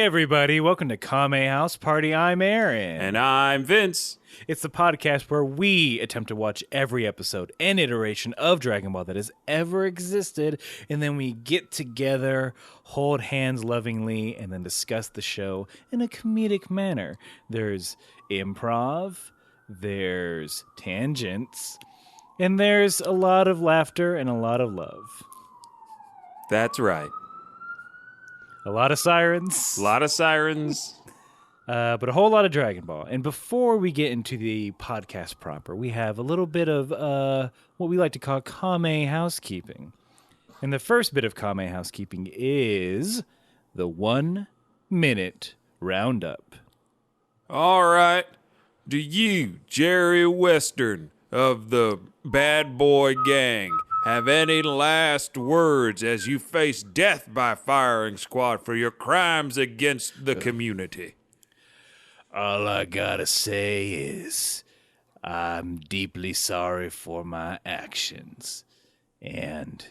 everybody. Welcome to Kame House Party. I'm Aaron. And I'm Vince. It's the podcast where we attempt to watch every episode and iteration of Dragon Ball that has ever existed, and then we get together, hold hands lovingly, and then discuss the show in a comedic manner. There's improv, there's tangents, and there's a lot of laughter and a lot of love. That's right. A lot of sirens. A lot of sirens. But a whole lot of Dragon Ball. And before we get into the podcast proper, we have a little bit of what we like to call Kame housekeeping. And the first bit of Kame housekeeping is the 1 minute roundup. All right. Do you, Jerry Western of the Bad Boy Gang, have any last words as you face death by firing squad for your crimes against the community? All I gotta say is I'm deeply sorry for my actions. And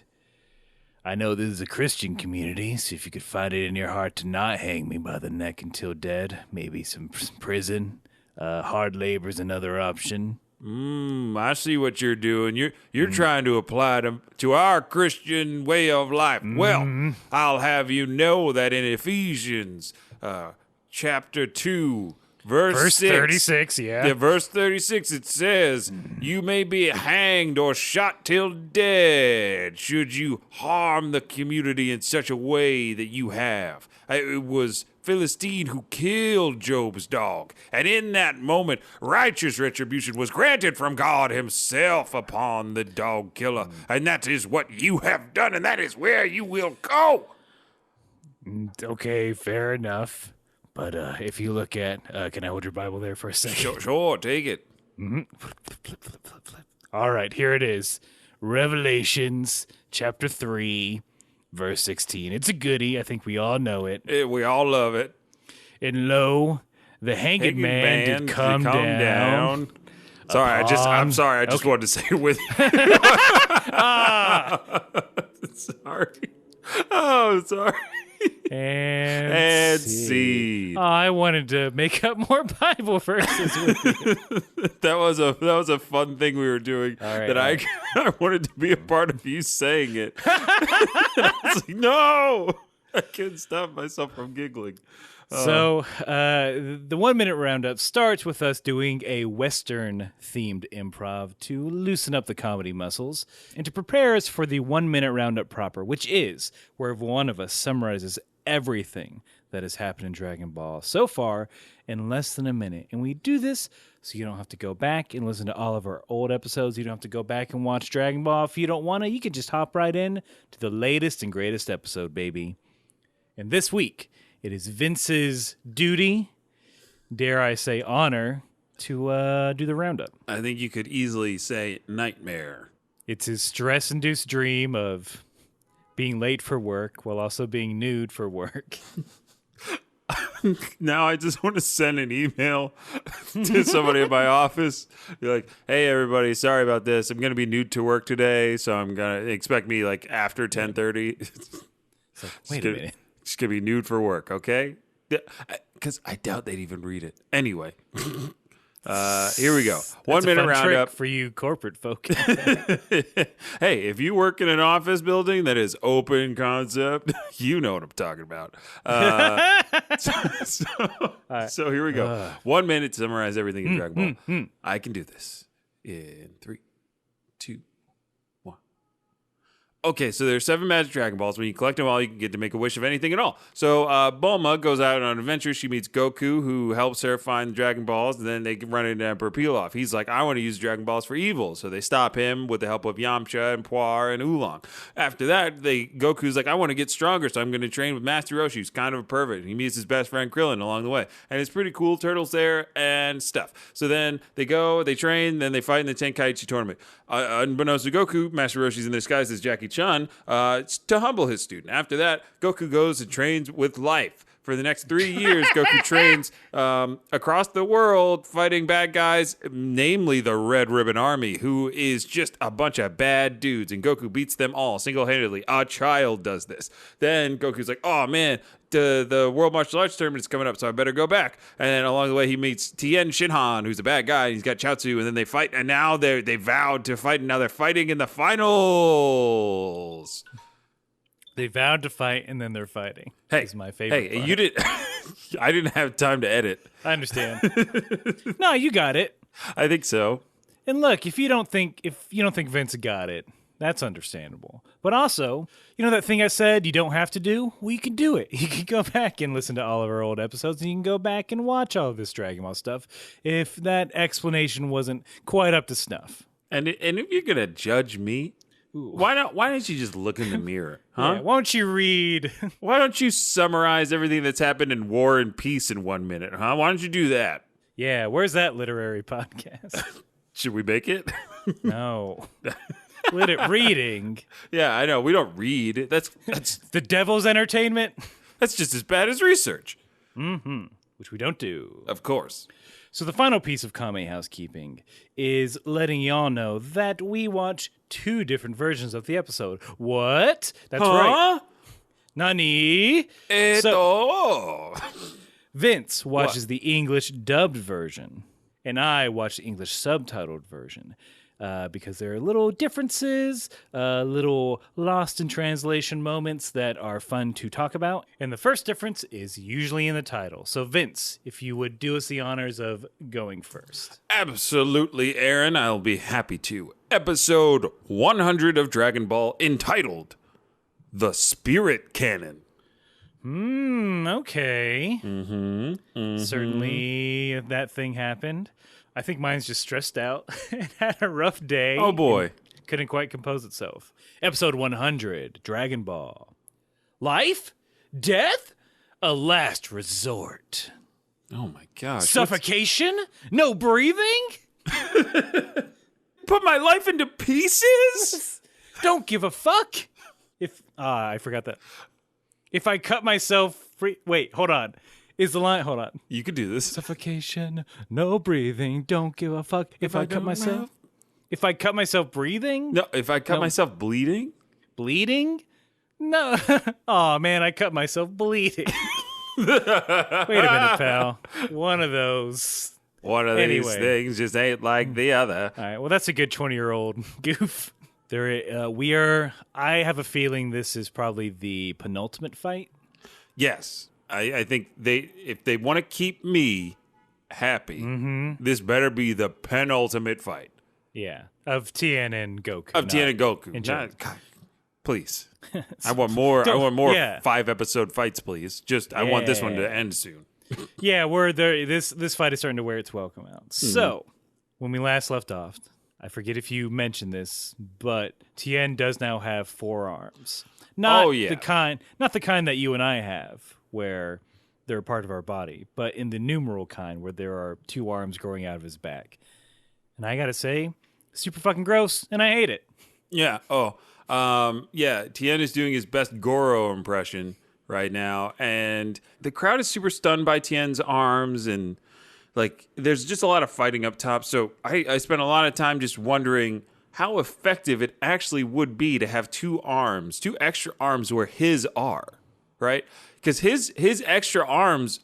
I know this is a Christian community, so if you could find it in your heart to not hang me by the neck until dead, maybe some prison, hard labor's another option. I see what you're doing. You're trying to apply to our Christian way of life. Well, I'll have you know that in Ephesians chapter 2, Verse 36, yeah. Yeah, verse 36, it says, you may be hanged or shot till dead should you harm the community in such a way that you have. It was Philistine who killed Job's dog, and in that moment, righteous retribution was granted from God himself upon the dog killer, and that is what you have done, and that is where you will go. Okay, fair enough. But if you look at, can I hold your Bible there for a second? Sure, take it. Flip. All right, here it is. Revelations chapter 3, verse 16. It's a goodie. I think we all know it. We all love it. And lo, the hanging man did come down. Sorry, I'm sorry. I just wanted to say it with you. Sorry. Oh, sorry. And see. Oh, I wanted to make up more Bible verses with you. That was a fun thing we were doing. I wanted to be a part of you saying it. I was like, no, I couldn't stop myself from giggling. So the 1 minute roundup starts with us doing a Western themed improv to loosen up the comedy muscles and to prepare us for the 1 minute roundup proper, which is where one of us summarizes everything that has happened in Dragon Ball so far in less than a minute. And we do this so you don't have to go back and listen to all of our old episodes. You don't have to go back and watch Dragon Ball. If you don't want to, you can just hop right in to the latest and greatest episode, baby. And this week, it is Vince's duty, dare I say honor, to do the roundup. I think you could easily say nightmare. It's his stress-induced dream of being late for work while also being nude for work. Now I just want to send an email to somebody in my office. Be like, hey, everybody, sorry about this. I'm going to be nude to work today, so I'm going to expect me like after 10:30. It's like, wait a minute. Just going to be nude for work, okay? Because I doubt they'd even read it. Anyway, here we go. 1 minute roundup for you corporate folk. Hey, if you work in an office building that is open concept, you know what I'm talking about. So here we go. 1 minute to summarize everything in Dragon Ball. I can do this in 3, 2, 1. Okay, so there's 7 magic Dragon Balls. When you collect them all, you can get to make a wish of anything at all. So Bulma goes out on an adventure. She meets Goku, who helps her find the Dragon Balls, and then they run into Emperor Pilaf. He's like, I want to use Dragon Balls for evil. So they stop him with the help of Yamcha and Puar and Oolong. After that, Goku's like, I want to get stronger, so I'm going to train with Master Roshi, who's kind of a pervert. He meets his best friend Krillin along the way. And it's pretty cool. Turtles there and stuff. So then they go, they train, then they fight in the Tenkaichi Tournament. Unbeknownst to Goku, Master Roshi's in disguise as Jackie Chan to humble his student. After that, Goku goes and trains with Life For the next 3 years, Goku trains across the world fighting bad guys, namely the Red Ribbon Army, who is just a bunch of bad dudes. And Goku beats them all single-handedly. A child does this. Then Goku's like, oh, man, the World Martial Arts Tournament is coming up, so I better go back. And then along the way, he meets Tien Shinhan, who's a bad guy. He's got Chaozu, and then they fight. And now they vowed to fight, and now they're fighting in the finals. They vowed to fight, and then they're fighting. Hey, is my favorite part. You didn't. I didn't have time to edit. I understand. No, you got it. I think so. And look, if you don't think Vince got it, that's understandable. But also, you know that thing I said you don't have to do? Well, you can do it. You can go back and listen to all of our old episodes, and you can go back and watch all of this Dragon Ball stuff if that explanation wasn't quite up to snuff. And if you're gonna judge me. Why not? Why don't you just look in the mirror, huh? Yeah, why don't you read? Why don't you summarize everything that's happened in War and Peace in 1 minute, huh? Why don't you do that? Yeah, where's that literary podcast? Should we make it? No. Reading. Yeah, I know. We don't read. That's the devil's entertainment. That's just as bad as research. Mm-hmm. Which we don't do. Of course. So the final piece of Kame housekeeping is letting y'all know that we watch 2 different versions of the episode. What? That's right. Nani? So, Vince watches the English dubbed version, and I watch the English subtitled version. Because there are little differences, little lost in translation moments that are fun to talk about. And the first difference is usually in the title. So, Vince, if you would do us the honors of going first. Absolutely, Aaron. I'll be happy to. Episode 100 of Dragon Ball, entitled The Spirit Cannon. Okay. Certainly that thing happened. I think mine's just stressed out and had a rough day. Oh, boy. Couldn't quite compose itself. Episode 100, Dragon Ball. Life? Death? A last resort. Oh, my gosh. Suffocation? No breathing? Put my life into pieces? Don't give a fuck. I forgot that. If I cut myself free... Wait, hold on. Is the line... Hold on. You could do this. Suffocation, no breathing, don't give a fuck. If I cut myself... If I cut myself breathing? No, if I cut myself bleeding? Bleeding? No. Oh, man, I cut myself bleeding. Wait a minute, pal. One of those. One of these things just ain't like the other. All right, well, that's a good 20-year-old goof. I have a feeling this is probably the penultimate fight. Yes. I think if they want to keep me happy, this better be the penultimate fight. Yeah, of Tien and Goku. Tien and Goku. God, please. I want more 5-episode fights, please. I want this one to end soon. Yeah, this fight is starting to wear its welcome out. So, when we last left off, I forget if you mentioned this, but Tien does now have 4 arms. Not the kind that you and I have, where they're a part of our body, but in the numeral kind, where there are 2 arms growing out of his back. And I gotta say, super fucking gross, and I hate it. Yeah. Tien is doing his best Goro impression right now, and the crowd is super stunned by Tien's arms, and there's just a lot of fighting up top. So I spent a lot of time just wondering how effective it actually would be to have 2 extra arms where his are, right? Because his extra arms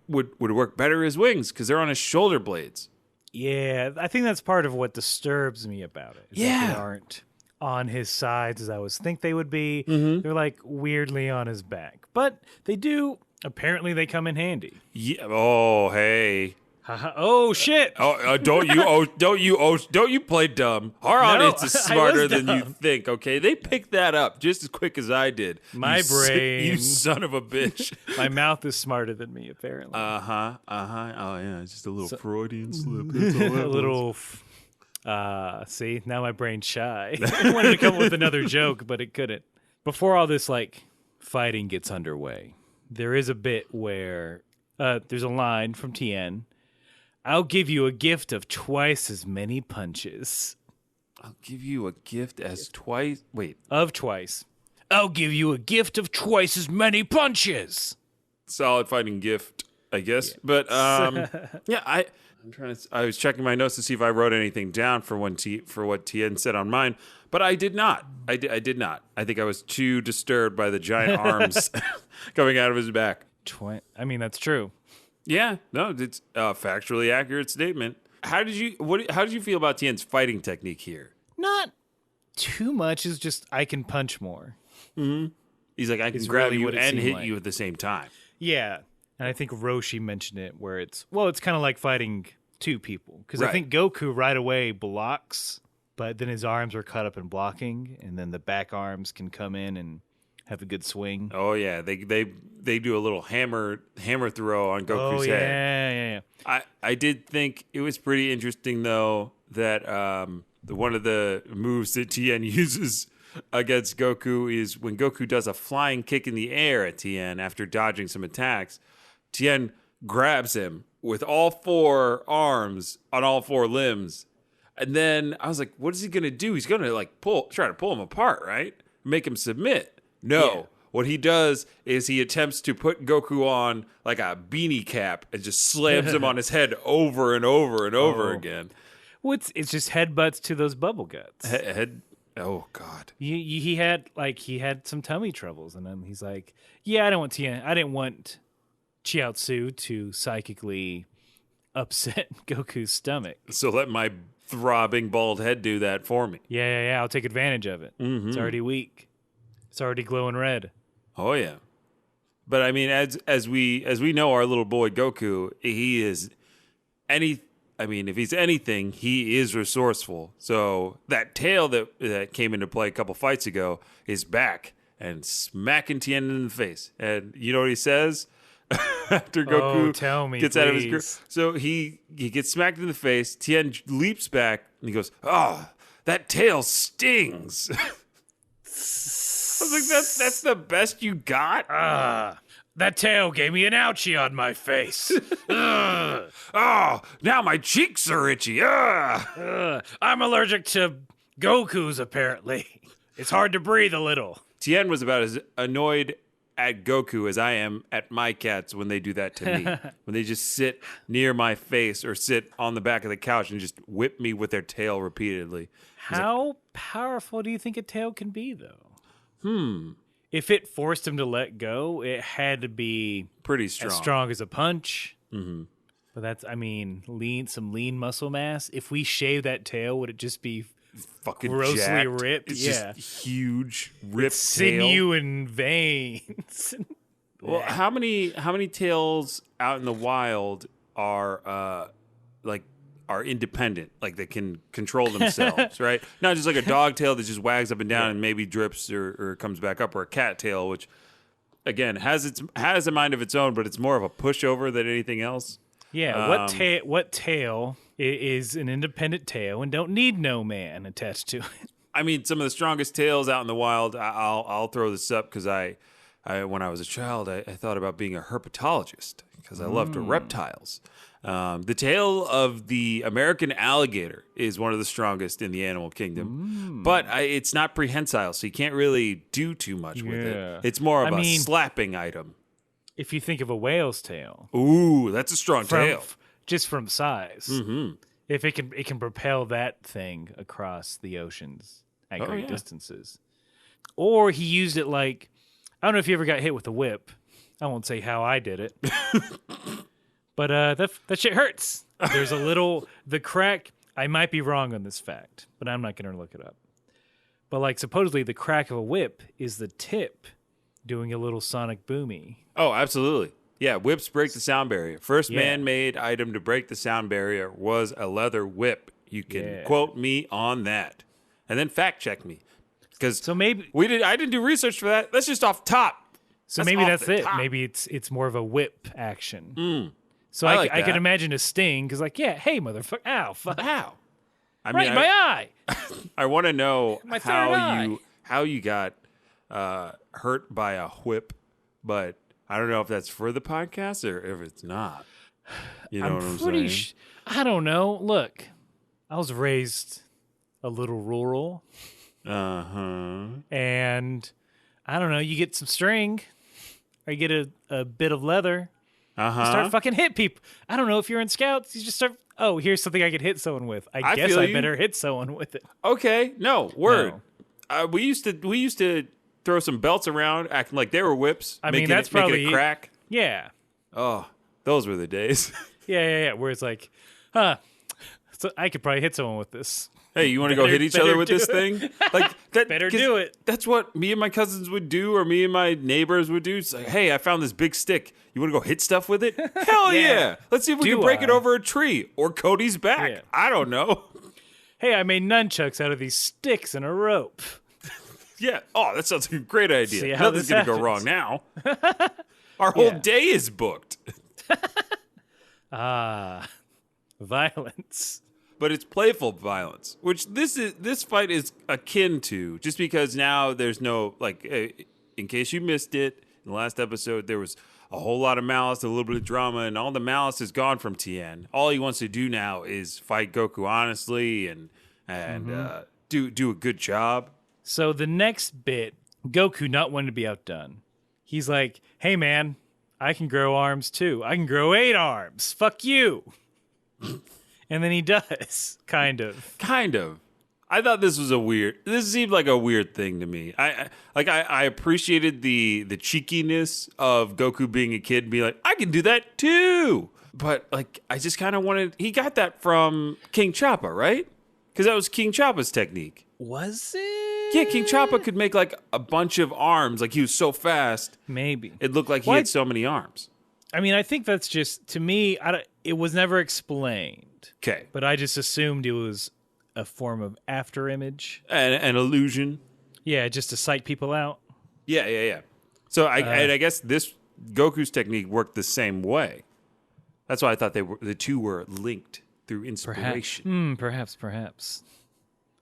would work better as wings because they're on his shoulder blades. Yeah, I think that's part of what disturbs me about it. Yeah. They aren't on his sides as I always think they would be. They're weirdly on his back. But they do. Apparently they come in handy. Yeah. Oh, hey. Oh shit! Don't you play dumb? Our audience is smarter than you think. Okay, they picked that up just as quick as I did. My brain, you son of a bitch. My mouth is smarter than me, apparently. Oh yeah, it's just a little Freudian slip. That's all a little. See, now my brain's shy. I wanted to come up with another joke, but it couldn't. Before all this fighting gets underway, there is a bit where there's a line from Tien. I'll give you a gift of twice as many punches. I'll give you a gift as twice... Wait. Of twice. I'll give you a gift of twice as many punches. solid fighting gift, I guess. Yeah. But yeah, I'm trying to. I was checking my notes to see if I wrote anything down for what Tien said on mine, but I did not. I did not. I think I was too disturbed by the giant arms coming out of his back. I mean, that's true. Yeah, no, it's a factually accurate statement. How did you feel about Tien's fighting technique here? Not too much. It's just I can punch more. Mm-hmm. He's like, I can grab you and hit you at the same time. Yeah. And I think Roshi mentioned it where it's kind of like fighting two people. Because I think Goku right away blocks, but then his arms are cut up in blocking, and then the back arms can come in and have a good swing. Oh, yeah. They do a little hammer throw on Goku's head. Yeah. I did think it was pretty interesting, though, that one of the moves that Tien uses against Goku is when Goku does a flying kick in the air at Tien after dodging some attacks. Tien grabs him with all four arms on all four limbs. And then I was like, what is he going to do? He's going to try to pull him apart, right? Make him submit. No. Yeah. What he does is he attempts to put Goku on like a beanie cap and just slams him on his head over and over and over again. Well, it's just headbutts to those bubble guts. Oh God. He had some tummy troubles, and then he's like, yeah, I didn't want Chiaotzu to psychically upset Goku's stomach. So let my throbbing bald head do that for me. Yeah. I'll take advantage of it. Mm-hmm. It's already weak. It's already glowing red. Oh yeah. But I mean, as we know, our little boy Goku, if he's anything, he is resourceful. So that tail that came into play a couple fights ago is back and smacking Tien in the face. And you know what he says? After Goku gets out of his grip. So he gets smacked in the face. Tien leaps back and he goes, "Oh, that tail stings." I was like, that's the best you got? That tail gave me an ouchie on my face. Oh, now my cheeks are itchy. I'm allergic to Goku's, apparently. It's hard to breathe a little. Tien was about as annoyed at Goku as I am at my cats when they do that to me. When they just sit near my face or sit on the back of the couch and just whip me with their tail repeatedly. How powerful do you think a tail can be, though? If it forced him to let go, it had to be pretty strong. As strong as a punch. Mm-hmm. But that's, some lean muscle mass. If we shave that tail, would it just be fucking grossly jacked? Ripped? It's just huge, ripped sinew and veins. Well, how many tails out in the wild are independent, like they can control themselves, right? Not just like a dog tail that just wags up and down and maybe drips or comes back up, or a cat tail, which again has a mind of its own, but it's more of a pushover than anything else. Yeah, what tail is an independent tail and don't need no man attached to it? I mean, some of the strongest tails out in the wild. I'll throw this up because I when I was a child, I thought about being a herpetologist because I loved reptiles. The tail of the American alligator is one of the strongest in the animal kingdom, but it's not prehensile, so you can't really do too much with it. It's more of a slapping item. If you think of a whale's tail, ooh, that's a strong tail, just from size. Mm-hmm. If it can propel that thing across the oceans at great distances, or he used it like, I don't know if you ever got hit with a whip. I won't say how I did it. But that shit hurts. There's the crack. I might be wrong on this fact, but I'm not going to look it up. But supposedly the crack of a whip is the tip doing a little sonic boomy. Oh, absolutely. Yeah, whips break the sound barrier. First man-made item to break the sound barrier was a leather whip. You can quote me on that. And then fact check me. Because I didn't do research for that. That's just off top. So maybe that's it. Top. Maybe it's more of a whip action. So I can imagine a sting because hey, motherfucker, ow, fuck, ow. My eye. I want to know how you got hurt by a whip, but I don't know if that's for the podcast or if it's not. You know what I'm saying? I don't know. Look, I was raised a little rural. Uh-huh. And I don't know, you get some string or you get a bit of leather. Uh-huh. Start fucking hit people. I don't know if you're in scouts. You just start. Oh, here's something I could hit someone with. I guess feel I you. better hit someone with it. Okay, no, word. We used to throw some belts around, acting like they were whips. I mean, that's probably making it crack. Yeah. Oh, those were the days. Yeah. Where it's like, so I could probably hit someone with this. Hey, you want to go hit each other with this thing? Like that. Better do it. That's what me and my cousins would do, or me and my neighbors would do. It's like, hey, I found this big stick. You want to go hit stuff with it? Hell yeah! Let's see if we can break it over a tree or Cody's back. Yeah. I don't know. Hey, I made nunchucks out of these sticks and a rope. Yeah. Oh, that sounds like a great idea. See how Nothing's this gonna go wrong happens. now. Our whole day is booked. Violence. But it's playful violence, which this fight is akin to, just because now there's no, like, in case you missed it, in the last episode, there was a whole lot of malice, a little bit of drama, and all the malice is gone from Tien. All he wants to do now is fight Goku honestly and do a good job. So the next bit, Goku not wanting to be outdone. He's like, hey, man, I can grow arms, too. I can grow 8 arms. Fuck you. And then he does, kind of. I thought this seemed like a weird thing to me. I appreciated the cheekiness of Goku being a kid and being like, I can do that too. But like, I just kind of he got that from King Choppa, right? Because that was King Choppa's technique. Was it? Yeah, King Choppa could make like a bunch of arms. Like he was so fast. Maybe. It looked like he had so many arms. I mean, I think that's just, to me, it was never explained. Okay. But I just assumed it was a form of after image. An illusion. Yeah, just to psych people out. Yeah. So I guess this Goku's technique worked the same way. That's why I thought the two were linked through inspiration. Perhaps.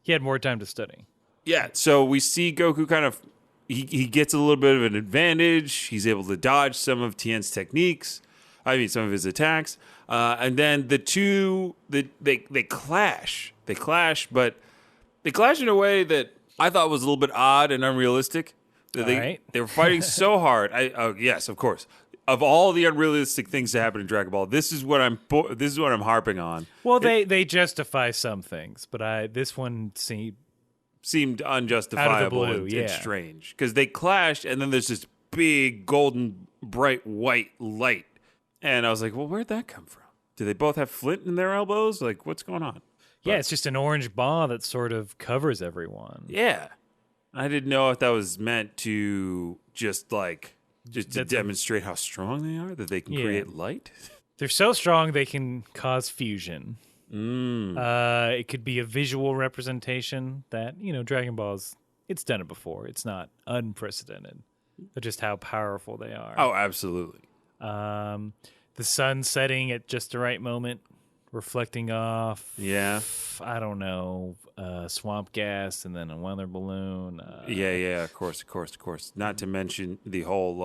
He had more time to study. Yeah, so we see Goku kind of he gets a little bit of an advantage. He's able to dodge some of Tien's techniques. I mean, some of his attacks. And then the two, they clash. They clash, but they clash in a way that I thought was a little bit odd and unrealistic. They were fighting so hard. Yes, of course. Of all the unrealistic things to happen in Dragon Ball, this is what I'm harping on. Well, they justify some things, but this one seemed unjustifiable and strange because they clashed, and then there's this big golden bright white light, and I was like, well, where'd that come from? Do they both have flint in their elbows? Like, what's going on? Yeah, it's just an orange ball that sort of covers everyone. Yeah, I didn't know if that was meant to just to demonstrate how strong they are, that they can create light. They're so strong they can cause fusion. It could be a visual representation that, Dragon Ball's, it's done it before. It's not unprecedented, but just how powerful they are. Oh, absolutely. The sun setting at just the right moment, reflecting off, I don't know, swamp gas and then a weather balloon. Of course. Not to mention the whole,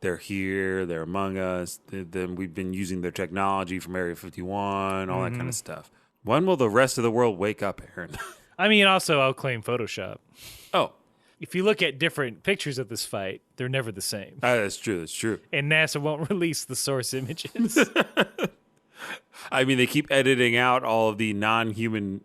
they're here, they're among us. Then we've been using their technology from Area 51, all that kind of stuff. When will the rest of the world wake up, Aaron? I mean, also, I'll claim Photoshop. Oh. If you look at different pictures of this fight, they're never the same. That's true. And NASA won't release the source images. I mean, they keep editing out all of the non-human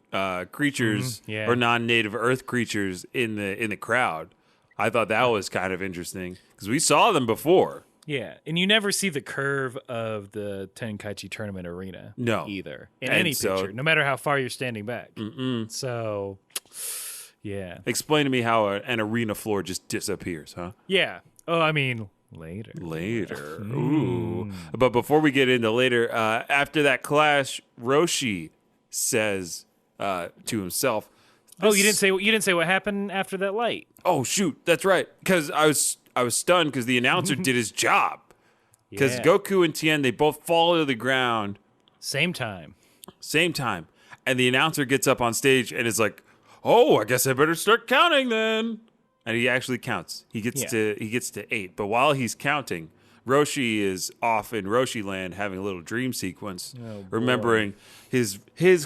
creatures or non-native Earth creatures in the crowd. I thought that was kind of interesting because we saw them before. Yeah, and you never see the curve of the Tenkaichi Tournament arena. Either in any picture, no matter how far you're standing back. So, yeah. Explain to me how an arena floor just disappears, huh? Yeah. Oh, I mean, later. Ooh. But before we get into later, after that clash, Roshi says to himself, "Oh, you didn't say what happened after that light." Oh shoot, that's right. Because I was stunned because the announcer did his job. Because Goku and Tien, they both fall to the ground. Same time. And the announcer gets up on stage and is like, "Oh, I guess I better start counting then." And he actually counts. He gets to 8. But while he's counting, Roshi is off in Roshi Land having a little dream sequence, remembering his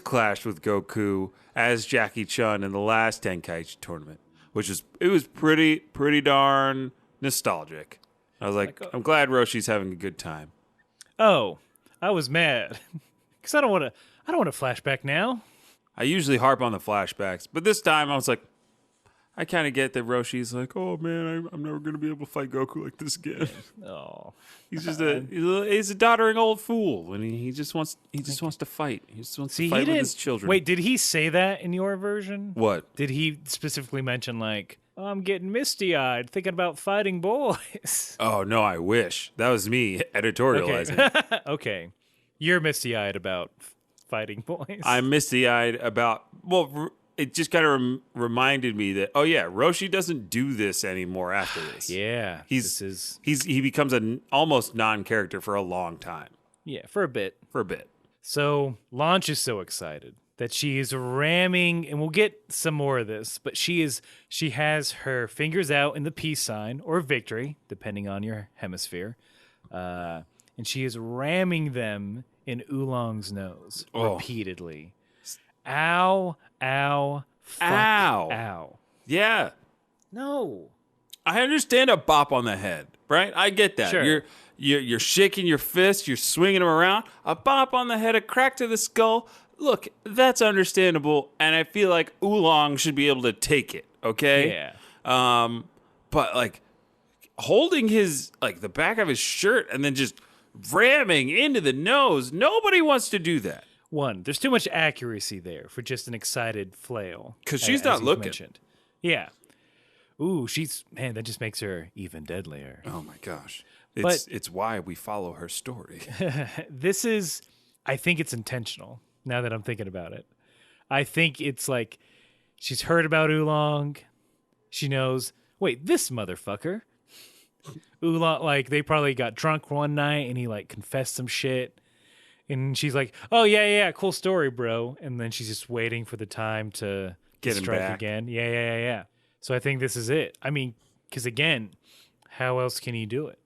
clash with Goku as Jackie Chun in the last Tenkaichi Tournament, which was pretty darn nostalgic. I was like I'm glad Roshi's having a good time. Oh, I was mad because I don't want to flashback now. I usually harp on the flashbacks, but this time I was like, I kind of get that Roshi's like, oh man, I'm never going to be able to fight Goku like this again. Oh, He's just he's a doddering old fool, and he just wants to fight. He just wants to fight with his children. Wait, did he say that in your version? What? Did he specifically mention like, oh, I'm getting misty-eyed thinking about fighting boys? Oh no, I wish that was me editorializing. Okay, okay. You're misty-eyed about fighting boys. I'm misty-eyed about it just kind of reminded me that Roshi doesn't do this anymore after this. Yeah, he becomes an almost non-character for a long time. Yeah, for a bit. So Launch is so excited that she is ramming, and we'll get some more of this, but she has her fingers out in the peace sign or victory, depending on your hemisphere, and she is ramming them in Oolong's nose repeatedly. Ow, ow, fuck, ow. Ow. Yeah. No. I understand a bop on the head, right? I get that. Sure. You're shaking your fist, you're swinging them around. A bop on the head, a crack to the skull. Look, that's understandable, and I feel like Oolong should be able to take it, okay? Yeah. But like holding his the back of his shirt and then just ramming into the nose, nobody wants to do that. One, there's too much accuracy there for just an excited flail. Because she's not looking. Mentioned. Yeah. Ooh, that just makes her even deadlier. Oh my gosh. It's why we follow her story. I think it's intentional, now that I'm thinking about it. I think it's like, she's heard about Oolong. She knows, wait, this motherfucker. Oolong, they probably got drunk one night and he confessed some shit. And she's like, oh, yeah, cool story, bro. And then she's just waiting for the time to get him strike back again. Yeah. So I think this is it. I mean, because again, how else can he do it?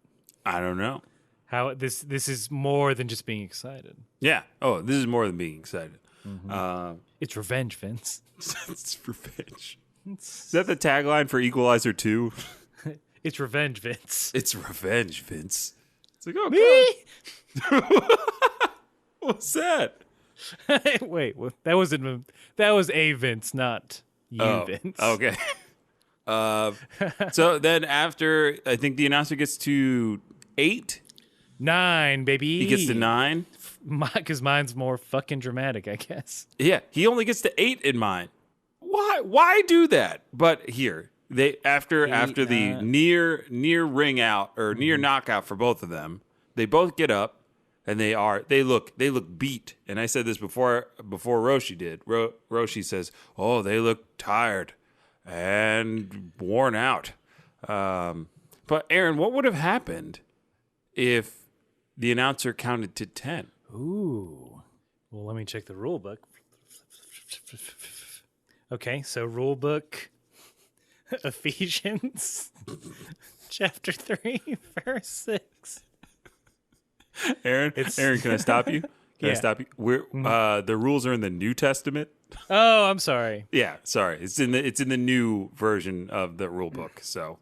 I don't know. How this is more than just being excited. Yeah. Oh, this is more than being excited. Mm-hmm. It's revenge, Vince. It's revenge. Is that the tagline for Equalizer 2? It's revenge, Vince. It's revenge, Vince. It's like, oh, me? God. What's that? Wait, that was a Vince, not you, Vince. Okay. So then after, I think the announcer gets to 8? 9, baby. He gets to 9? Because mine's more fucking dramatic, I guess. Yeah, he only gets to 8 in mine. Why do that? But here, they after the near ring out or near knockout for both of them, they both get up. And they look beat. And I said this before Roshi did. Roshi says, "Oh, they look tired and worn out." But Aaron, what would have happened if the announcer counted to 10? Ooh. Well, let me check the rule book. Okay, so rule book, Ephesians, chapter 3, verse 6. Aaron, can I stop you? Can I stop you? The rules are in the New Testament. Oh, I'm sorry. Yeah, sorry. It's in the new version of the rule book. So,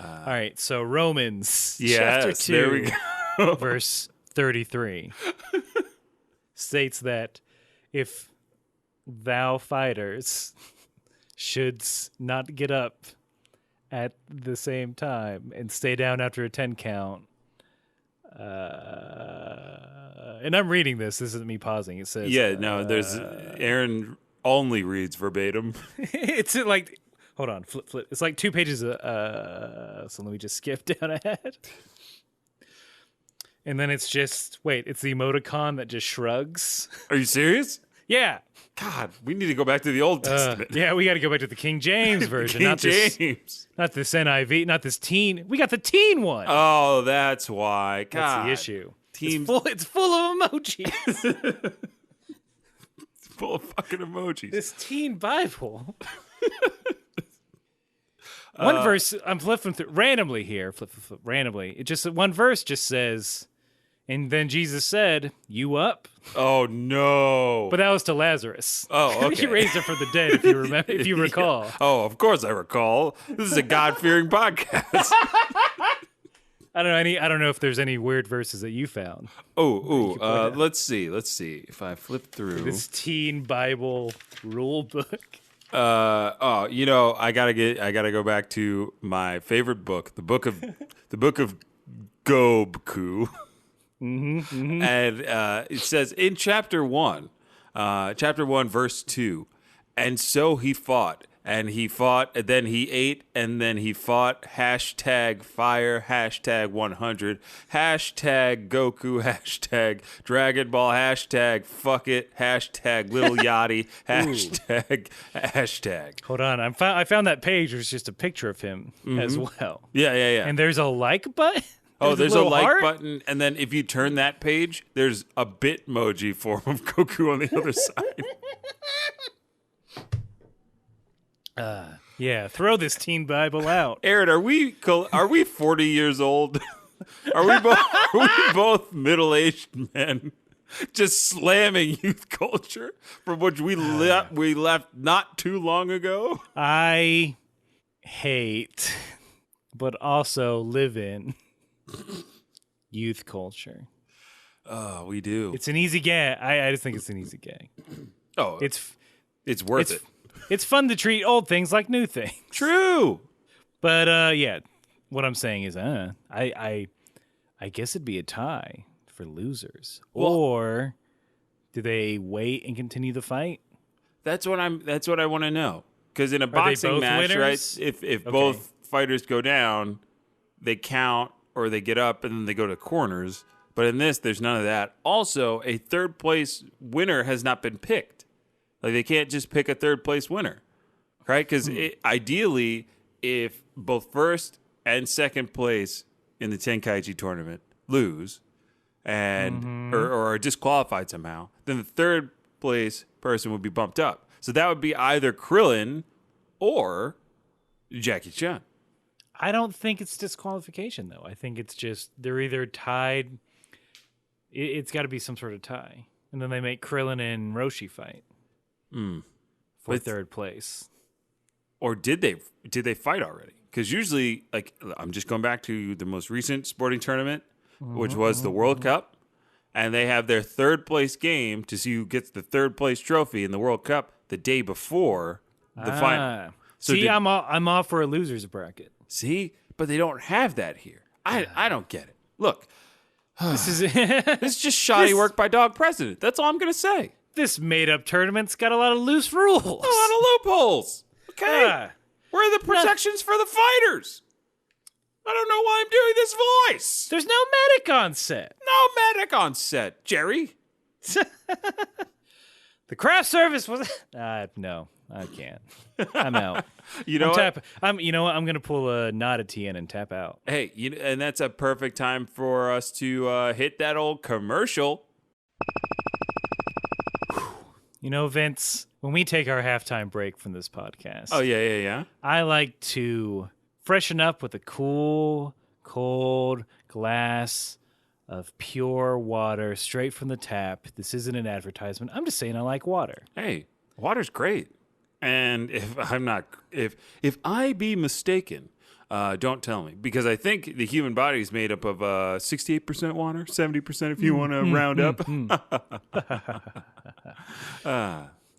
all right. So Romans chapter 2, there we go. verse 33 states that if thou fighters shouldst not get up at the same time and stay down after a 10 count. And I'm reading this. This isn't me pausing. It says, there's Aaron only reads verbatim. It's hold on, flip. It's like 2 pages. So let me just skip down ahead. And then it's just, it's the emoticon that just shrugs. Are you serious? Yeah. God, we need to go back to the Old Testament. Yeah, we got to go back to the King James version. Not this NIV, not this teen. We got the teen one. Oh, that's why. God. That's the issue. Teams. It's full of emojis. It's full of fucking emojis. This teen Bible. One verse, I'm flipping through randomly here. Flip, randomly. It just, one verse just says, and then Jesus said, "You up?" Oh no! But that was to Lazarus. Oh, okay. He raised him from the dead. If you remember, if you recall. Yeah. Oh, of course I recall. This is a God-fearing podcast. I don't know if there's any weird verses that you found. Let's see. If I flip through This teen Bible rule book. I gotta go back to my favorite book, the book of Gobuku. And it says in chapter 1, verse 2, and so he fought, and then he ate, and then he fought, #fire, #100, #Goku, #Dragon Ball, #fuck it, #Lil Yachty, #. Hold on, I found that page. There's just a picture of him as well. Yeah. And there's a like button. There's a like heart? button, and then if you turn that page, there's a Bitmoji form of Goku on the other side. Yeah, throw this teen Bible out. Aaron, are we 40 years old? Are we both middle-aged men just slamming youth culture from which we left not too long ago? I hate, but also live in youth culture. Oh, we do. It's an easy gag. I just think it's an easy gag. Oh, it's worth it. It's fun to treat old things like new things. True. But yeah, what I'm saying is, I guess it'd be a tie for losers. Well, or do they wait and continue the fight? That's what I want to know. Because in a boxing match, winners? right? If both fighters go down, they count or they get up and then they go to corners. But in this, there's none of that. Also, a third place winner has not been picked. Like, they can't just pick a third place winner, right? Because ideally, if both first and second place in the Tenkaichi tournament lose and or are disqualified somehow, then the third place person would be bumped up. So that would be either Krillin or Jackie Chan. I don't think it's disqualification, though. I think it's just they're either tied. It's got to be some sort of tie. And then they make Krillin and Roshi fight. For third place. Or did they fight already? Because usually, like, I'm just going back to the most recent sporting tournament, which was the World Cup, and they have their third place game to see who gets the third place trophy in the World Cup the day before the final. So I'm all for a loser's bracket. See, but they don't have that here. I don't get it. Look, this is just shoddy work by Dog President. That's all I'm going to say. This made-up tournament's got a lot of loose rules. A lot of loopholes. Okay. Where are the protections for the fighters? I don't know why I'm doing this voice. There's no medic on set. No medic on set, Jerry. The craft service was... no, I can't. I'm out. You know what? I'm going to pull a nod at Tien and tap out. Hey, and that's a perfect time for us to hit that old commercial. You know, Vince, when we take our halftime break from this podcast... Oh, yeah. I like to freshen up with a cool, cold glass of pure water straight from the tap. This isn't an advertisement. I'm just saying I like water. Hey, water's great. And if I be mistaken, don't tell me. Because I think the human body is made up of 68% water, 70% if you want to round up.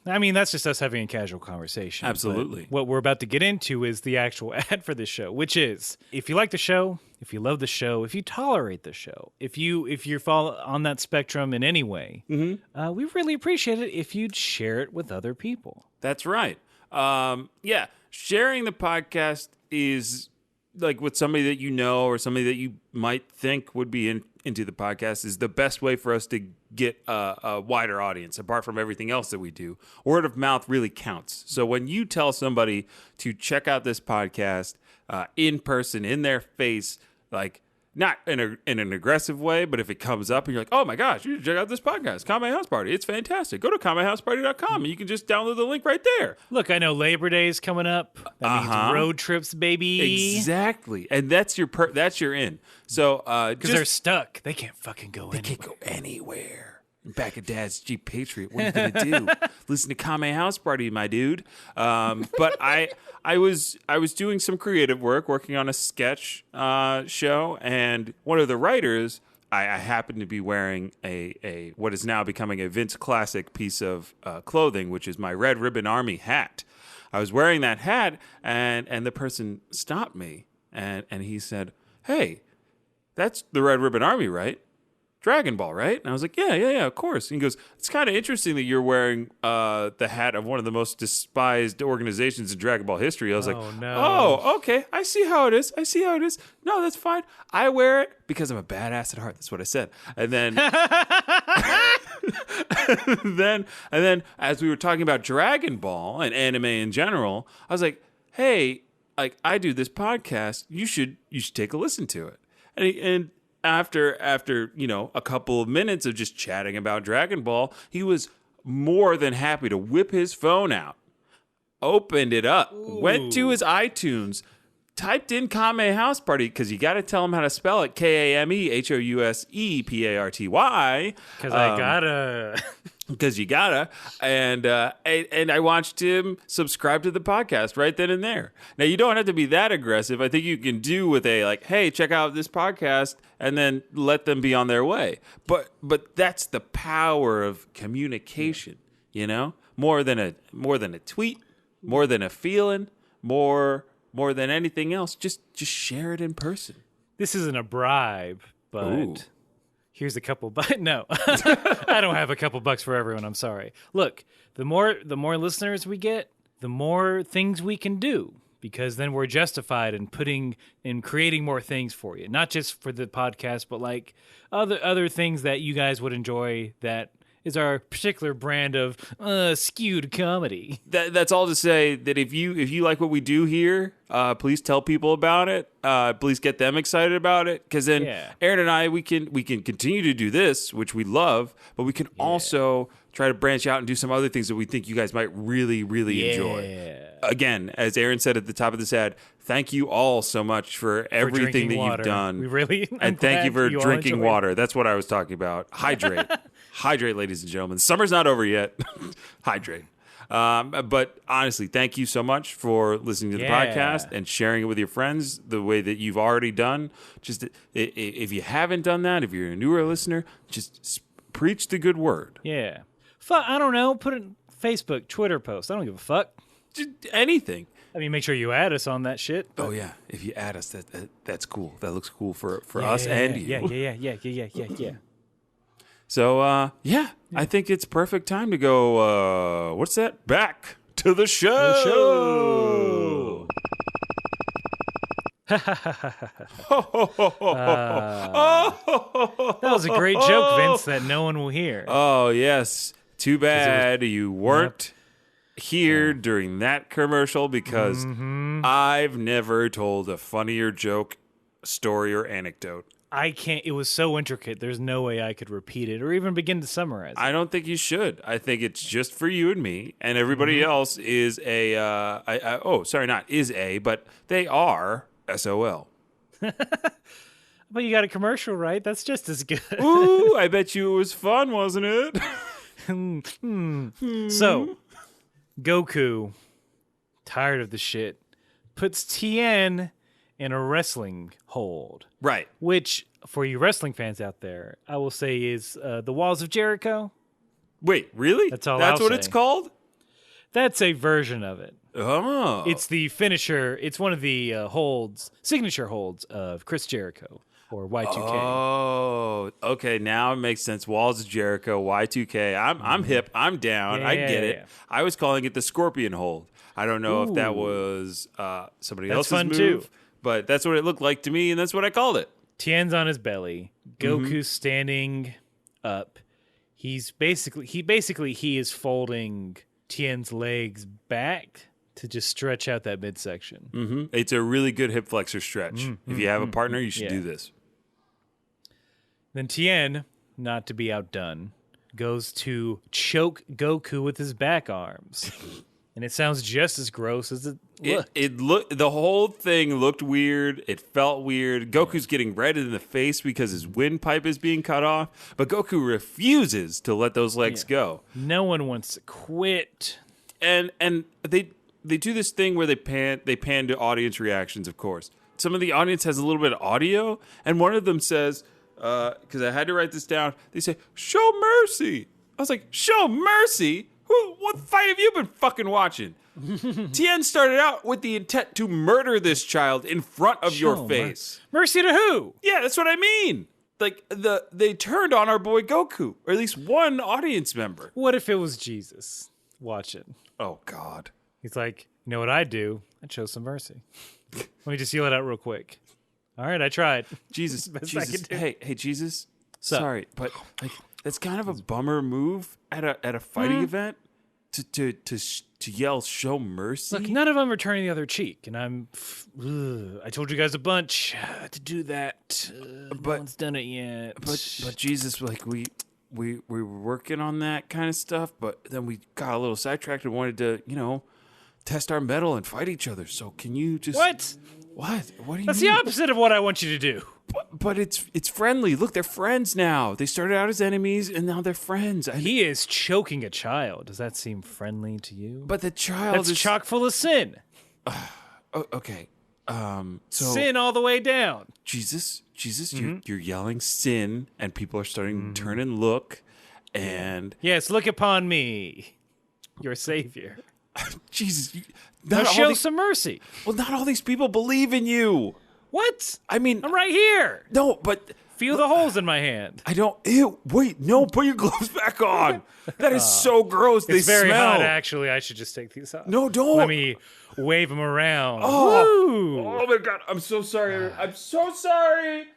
I mean, that's just us having a casual conversation. Absolutely. But what we're about to get into is the actual ad for this show, which is, if you like the show, if you love the show, if you tolerate the show, if you fall on that spectrum in any way, we really appreciate it if you'd share it with other people. That's right. Yeah, sharing the podcast is like with somebody that you know or somebody that you might think would be into the podcast is the best way for us to get a wider audience, apart from everything else that we do. Word of mouth really counts. So when you tell somebody to check out this podcast in person, in their face, like not in an aggressive way, but if it comes up and you're like, oh my gosh, you should check out this podcast, Kame House Party. It's fantastic. Go to kamehouseparty.com and you can just download the link right there. Look, I know Labor Day is coming up. That means road trips, baby. Exactly. And that's your in. So because they're stuck. They can't fucking go anywhere. They can't go anywhere. Back at Dad's Jeep Patriot. What are you gonna do? Listen to Kame House Party, my dude. But I was doing some creative work, working on a sketch show, and one of the writers, I happened to be wearing a what is now becoming a Vince Classic piece of clothing, which is my Red Ribbon Army hat. I was wearing that hat, and the person stopped me, and he said, "Hey, that's the Red Ribbon Army, right? Dragon Ball, right?" And I was like, yeah, of course. And he goes, "It's kind of interesting that you're wearing the hat of one of the most despised organizations in Dragon Ball history." I was like, no. "Oh, okay. I see how it is. No, that's fine. I wear it because I'm a badass at heart." That's what I said. And then, and then, as we were talking about Dragon Ball and anime in general, I was like, "Hey, like I do this podcast. You should take a listen to it." And after a couple of minutes of just chatting about Dragon Ball, he was more than happy to whip his phone out, opened it up, went to his iTunes, typed in Kame House Party, because you got to tell him how to spell it, KameHouseParty. Because I gotta. Because you gotta, and I watched him subscribe to the podcast right then and there. Now you don't have to be that aggressive. I think you can do with a like, "Hey, check out this podcast," and then let them be on their way. But that's the power of communication. You know, more than a tweet, more than a feeling, more than anything else. Just share it in person. This isn't a bribe, but. Ooh. Here's a couple bucks. No, I don't have a couple bucks for everyone. I'm sorry. Look, the more listeners we get, the more things we can do, because then we're justified in creating more things for you, not just for the podcast, but like other things that you guys would enjoy. That is our particular brand of skewed comedy. That's all to say that if you like what we do here, please tell people about it. Please get them excited about it, because then Aaron and I we can continue to do this, which we love, but we can also try to branch out and do some other things that we think you guys might really enjoy. Again, as Aaron said at the top of this ad, thank you all so much for everything that you've done. We really and thank you for drinking water. That's what I was talking about. Hydrate. Hydrate, ladies and gentlemen. Summer's not over yet. Hydrate. But honestly, thank you so much for listening to the podcast and sharing it with your friends the way that you've already done. Just if you haven't done that, if you're a newer listener, just preach the good word. Yeah. I don't know. Put it in Facebook, Twitter post. I don't give a fuck. Just anything. I mean, make sure you add us on that shit. Oh yeah, if you add us, that's cool. That looks cool for us and you. Yeah. So I think it's perfect time to go. What's that? Back to the show. That was a great joke, Vince, that no one will hear. Oh yes. Too bad you weren't here during that commercial, because I've never told a funnier joke, story, or anecdote. I can't. It was so intricate. There's no way I could repeat it or even begin to summarize it. I don't think you should. I think it's just for you and me, and everybody else is a. But they are SOL. But you got a commercial, right? That's just as good. Ooh, I bet you it was fun, wasn't it? So, Goku, tired of the shit, puts Tien in a wrestling hold. Right. Which, for you wrestling fans out there, I will say is the Walls of Jericho. Wait, really? That's all. That's what it's called? That's a version of it. Oh. It's the finisher. It's one of the signature holds of Chris Jericho or Y2K. Oh, okay. Now it makes sense. Walls of Jericho, Y2K. I'm hip. I'm down. I get it. I was calling it the Scorpion hold. I don't know if that was somebody else's fun move, too. But that's what it looked like to me, and that's what I called it. Tien's on his belly. Goku's standing up. He is folding Tien's legs back to just stretch out that midsection. Mm-hmm. It's a really good hip flexor stretch. If you have a partner, you should do this. Then Tien, not to be outdone, goes to choke Goku with his back arms And it sounds just as gross as it looked. The whole thing looked weird. It felt weird. Goku's getting red in the face because his windpipe is being cut off, but Goku refuses to let those legs go. No one wants to quit. And they do this thing where they pan to audience reactions, of course. Some of the audience has a little bit of audio, and one of them says, because I had to write this down, they say, "Show mercy." I was like, "Show mercy? What fight have you been fucking watching?" Tien started out with the intent to murder this child in front of your face. Mercy to who? Yeah, that's what I mean. Like, they turned on our boy Goku, or at least one audience member. What if it was Jesus? Watch it. Oh, God. He's like, you know what I'd do? I'd show some mercy. Let me just yell it out real quick. All right, I tried. Jesus. Hey, Jesus. Sup? Sorry, but like that's kind of a bummer move at a fighting event to yell "show mercy." Look, none of them are turning the other cheek, and I told you guys a bunch to do that. No one's done it yet. But Jesus, like we were working on that kind of stuff, but then we got a little sidetracked and wanted to, test our mettle and fight each other. So can you just What? What? What do you That's mean? the opposite of what I want you to do. But it's friendly. Look, they're friends now. They started out as enemies, and now they're friends. He is choking a child. Does that seem friendly to you? But the child That's is chock full of sin. okay. So Sin all the way down. Jesus, you're yelling sin, and people are starting to turn and look, and Yes, look upon me, your savior. Jesus, Now show some mercy. Well, not all these people believe in you. What? I mean, I'm right here. no, but Feel the holes in my hand. I don't. Ew! Wait, no, put your gloves back on. That is so gross. They It's very smell. hot, actually. I should just take these off. No, don't. Let me wave them around. Oh my God! I'm so sorry. I'm so sorry.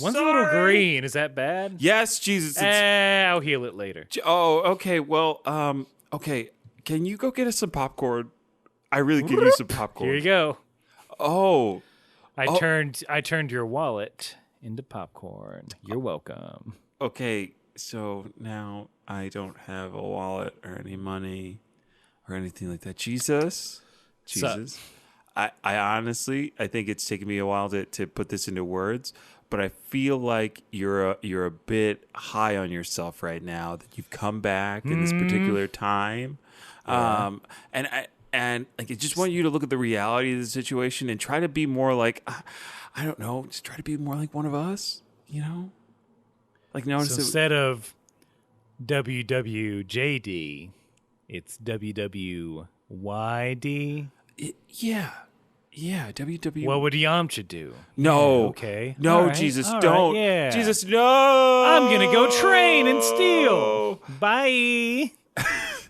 One's a little green. Is that bad? Yes, Jesus. I'll heal it later. Oh, okay. Well, okay. Can you go get us some popcorn? I really could use some popcorn. Here you go. Oh. I turned your wallet into popcorn. You're welcome. Okay, so now I don't have a wallet or any money or anything like that. Jesus. I honestly, I think it's taken me a while to put this into words, but I feel like you're a bit high on yourself right now that you've come back in this particular time. Yeah. And like, I just want you to look at the reality of the situation and try to be more like, I don't know, just try to be more like one of us, Like notice So instead of WWJD, it's WWYD. Yeah, WW. What would Yamcha do? No. Yeah, okay. No, All right. Jesus, All don't. Right, yeah. Jesus, no. I'm going to go train and steal. Bye.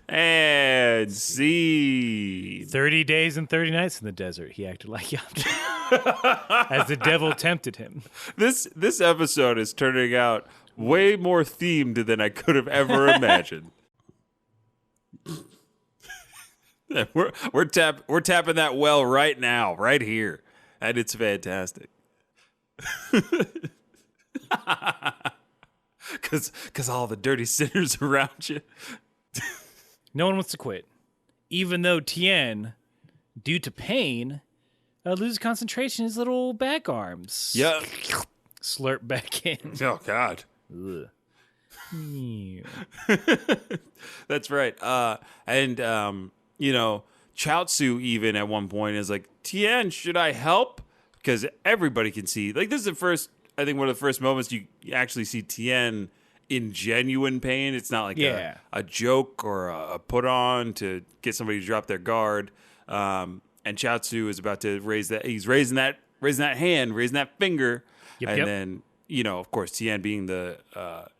And see. 30 days and 30 nights in the desert. He acted like Yamcha as the devil tempted him. This episode is turning out way more themed than I could have ever imagined. we're tapping that well right now, right here, and it's fantastic. Because all the dirty sinners around you. No one wants to quit, even though Tien, due to pain, loses concentration in his little back arms. Yeah. Slurp back in. Oh God. That's right. Chaozu even at one point is like, Tien, should I help? Because everybody can see. Like, this is one of the first moments you actually see Tien in genuine pain. It's not like a joke or a put on to get somebody to drop their guard. And Chaozu is about to raise that. He's raising that hand, raising that finger. Then, of course, Tien being the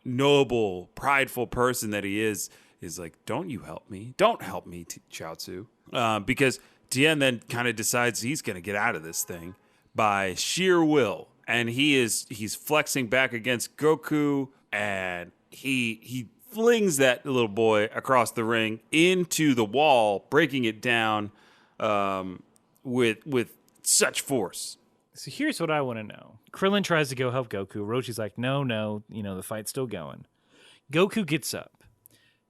noble, prideful person that he is like, don't you help me. Don't help me, Chaozu. Because Tien then kind of decides he's going to get out of this thing by sheer will. And he's flexing back against Goku, and he flings that little boy across the ring into the wall, breaking it down with such force. So here's what I want to know. Krillin tries to go help Goku. Roshi's like, no, the fight's still going. Goku gets up.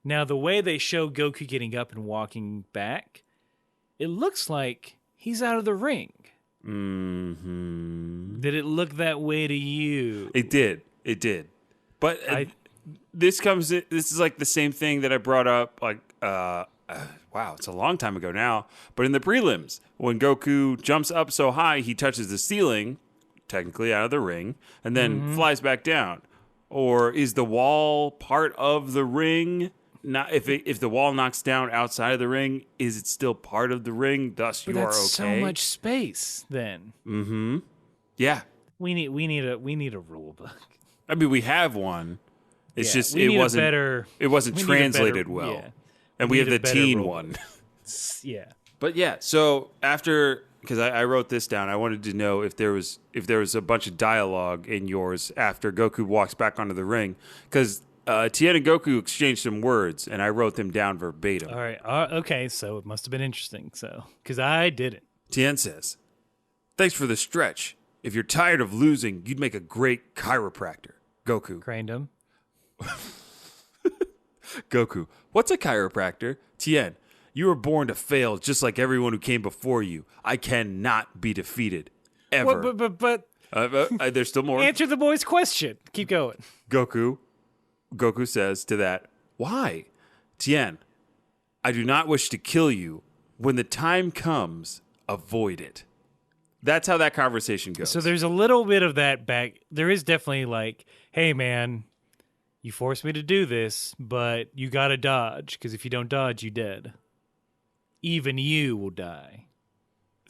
Now, the way they show Goku getting up and walking back, it looks like he's out of the ring. Mm-hmm. Did it look that way to you? It did. But this is like the same thing that I brought up, like, wow, it's a long time ago now. But in the prelims, when Goku jumps up so high, he touches the ceiling, technically out of the ring, and then flies back down. Or is the wall part of the ring? Not if the wall knocks down outside of the ring, is it still part of the ring? Thus, you are okay. That's so much space. Then. Mm-hmm. Yeah. We need a rule book. I mean, we have one. It's just it wasn't translated well. Yeah. And we have the teen one. Yeah. But yeah, so after, because I wrote this down, I wanted to know if there was a bunch of dialogue in yours after Goku walks back onto the ring, because Tien and Goku exchanged some words, and I wrote them down verbatim. All right. Okay, so it must have been interesting. So, because I didn't. Tien says, "Thanks for the stretch. If you're tired of losing, you'd make a great chiropractor." Goku. Craned him. Goku. "What's a chiropractor?" Tien. "You were born to fail just like everyone who came before you. I cannot be defeated. Ever." But there's still more. Answer the boy's question. Keep going. Goku says to that, "Why?" Tien. "I do not wish to kill you. When the time comes, avoid it." That's how that conversation goes. So there's a little bit of that back. There is definitely like, hey, man, you forced me to do this, but you got to dodge, because if you don't dodge, you dead. Even you will die.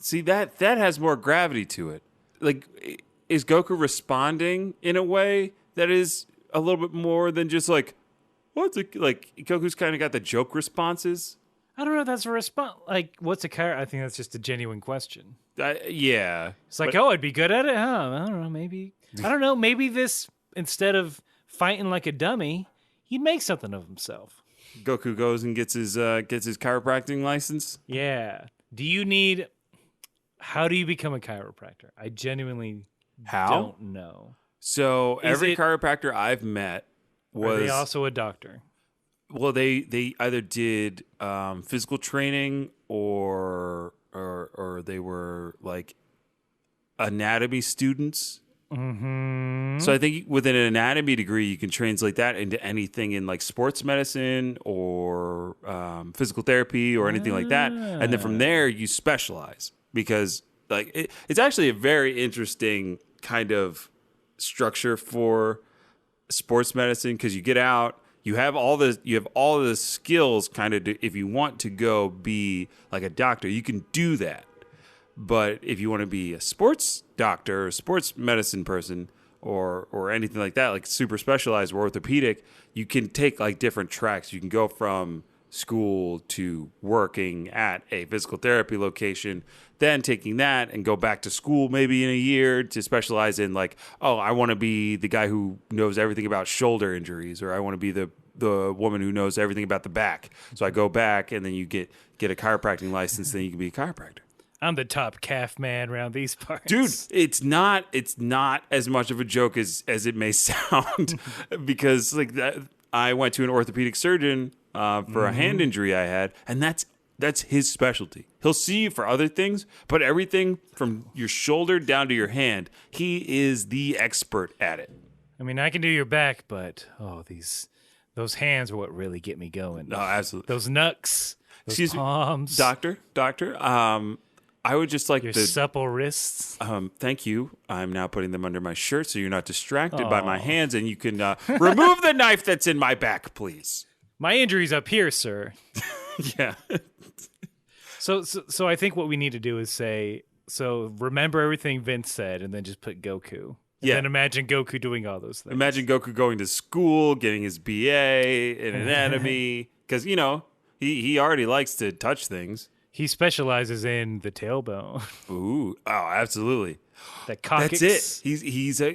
See, that has more gravity to it. Like, is Goku responding in a way that is a little bit more than just like, what's it like? Goku's kind of got the joke responses. I don't know if that's a response. Like, what's a character? I think that's just a genuine question. Yeah. It's like, I'd be good at it, huh? I don't know, maybe. I don't know, maybe this, instead of fighting like a dummy, he'd make something of himself. Goku goes and gets his chiropractic license. Yeah. How do you become a chiropractor? I genuinely How? don't know. So every chiropractor I've met was... Are they also a doctor? Well, they either did physical training or they were like anatomy students. Mm-hmm. So I think with an anatomy degree, you can translate that into anything in like sports medicine or physical therapy or anything like that. And then from there, you specialize, because like it's actually a very interesting kind of structure for sports medicine, because you get out, you have all the skills kind of if you want to go be like a doctor, you can do that. But if you want to be a sports doctor, or sports medicine person, or anything like that, like super specialized or orthopedic, you can take like different tracks. You can go from school to working at a physical therapy location, then taking that and go back to school maybe in a year to specialize in like, oh, I want to be the guy who knows everything about shoulder injuries, or I want to be the woman who knows everything about the back. So I go back, and then you get a chiropractic license, then you can be a chiropractor. I'm the top calf man around these parts. Dude, it's not as much of a joke as it may sound, because like that, I went to an orthopedic surgeon for a hand injury I had, and that's his specialty. He'll see you for other things, but everything from your shoulder down to your hand, he is the expert at it. I mean, I can do your back, but those hands are what really get me going. No, absolutely. Those knucks, those palms. Doctor. I would just like your supple wrists. Thank you. I'm now putting them under my shirt so you're not distracted by my hands, and you can remove the knife that's in my back, please. My injury's up here, sir. Yeah. So I think what we need to do is say, so remember everything Vince said, and then just put Goku. And then imagine Goku doing all those things. Imagine Goku going to school, getting his BA in anatomy, because, he already likes to touch things. He specializes in the tailbone. Ooh, oh, absolutely. The coccyx. That's it.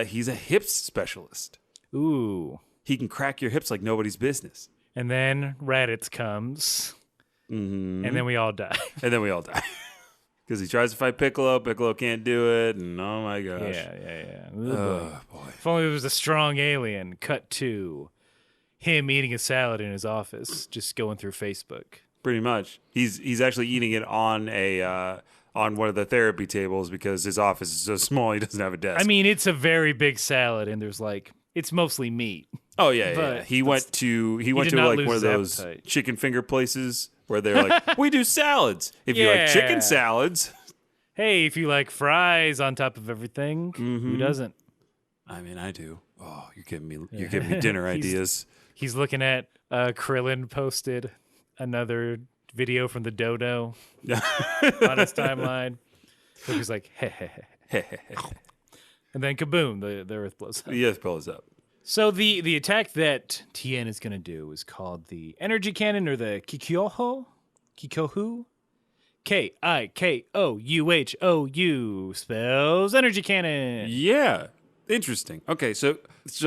He's a hips specialist. Ooh. He can crack your hips like nobody's business. And then Raditz comes, and then we all die. Because he tries to fight Piccolo. Piccolo can't do it, and oh my gosh. Yeah. Oh, boy. If only it was a strong alien. Cut to him eating a salad in his office, just going through Facebook. Pretty much. He's actually eating it on on one of the therapy tables because his office is so small he doesn't have a desk. I mean, it's a very big salad, and there's it's mostly meat. Oh yeah, but yeah. He went to did not like lose one of his those appetite. chicken finger places where they're like, we do salads. If you like chicken salads. Hey, if you like fries on top of everything, who doesn't? I mean, I do. Oh, you're giving me dinner ideas. He's looking at Krillin posted another video from the dodo on his timeline. So he's like, hey, hey, hey. And then kaboom, the earth blows up. The earth blows up. So the attack that Tien is going to do is called the energy cannon or the Kikyoho? Kikohu? Kikouhou spells energy cannon. Yeah. Interesting. Okay, so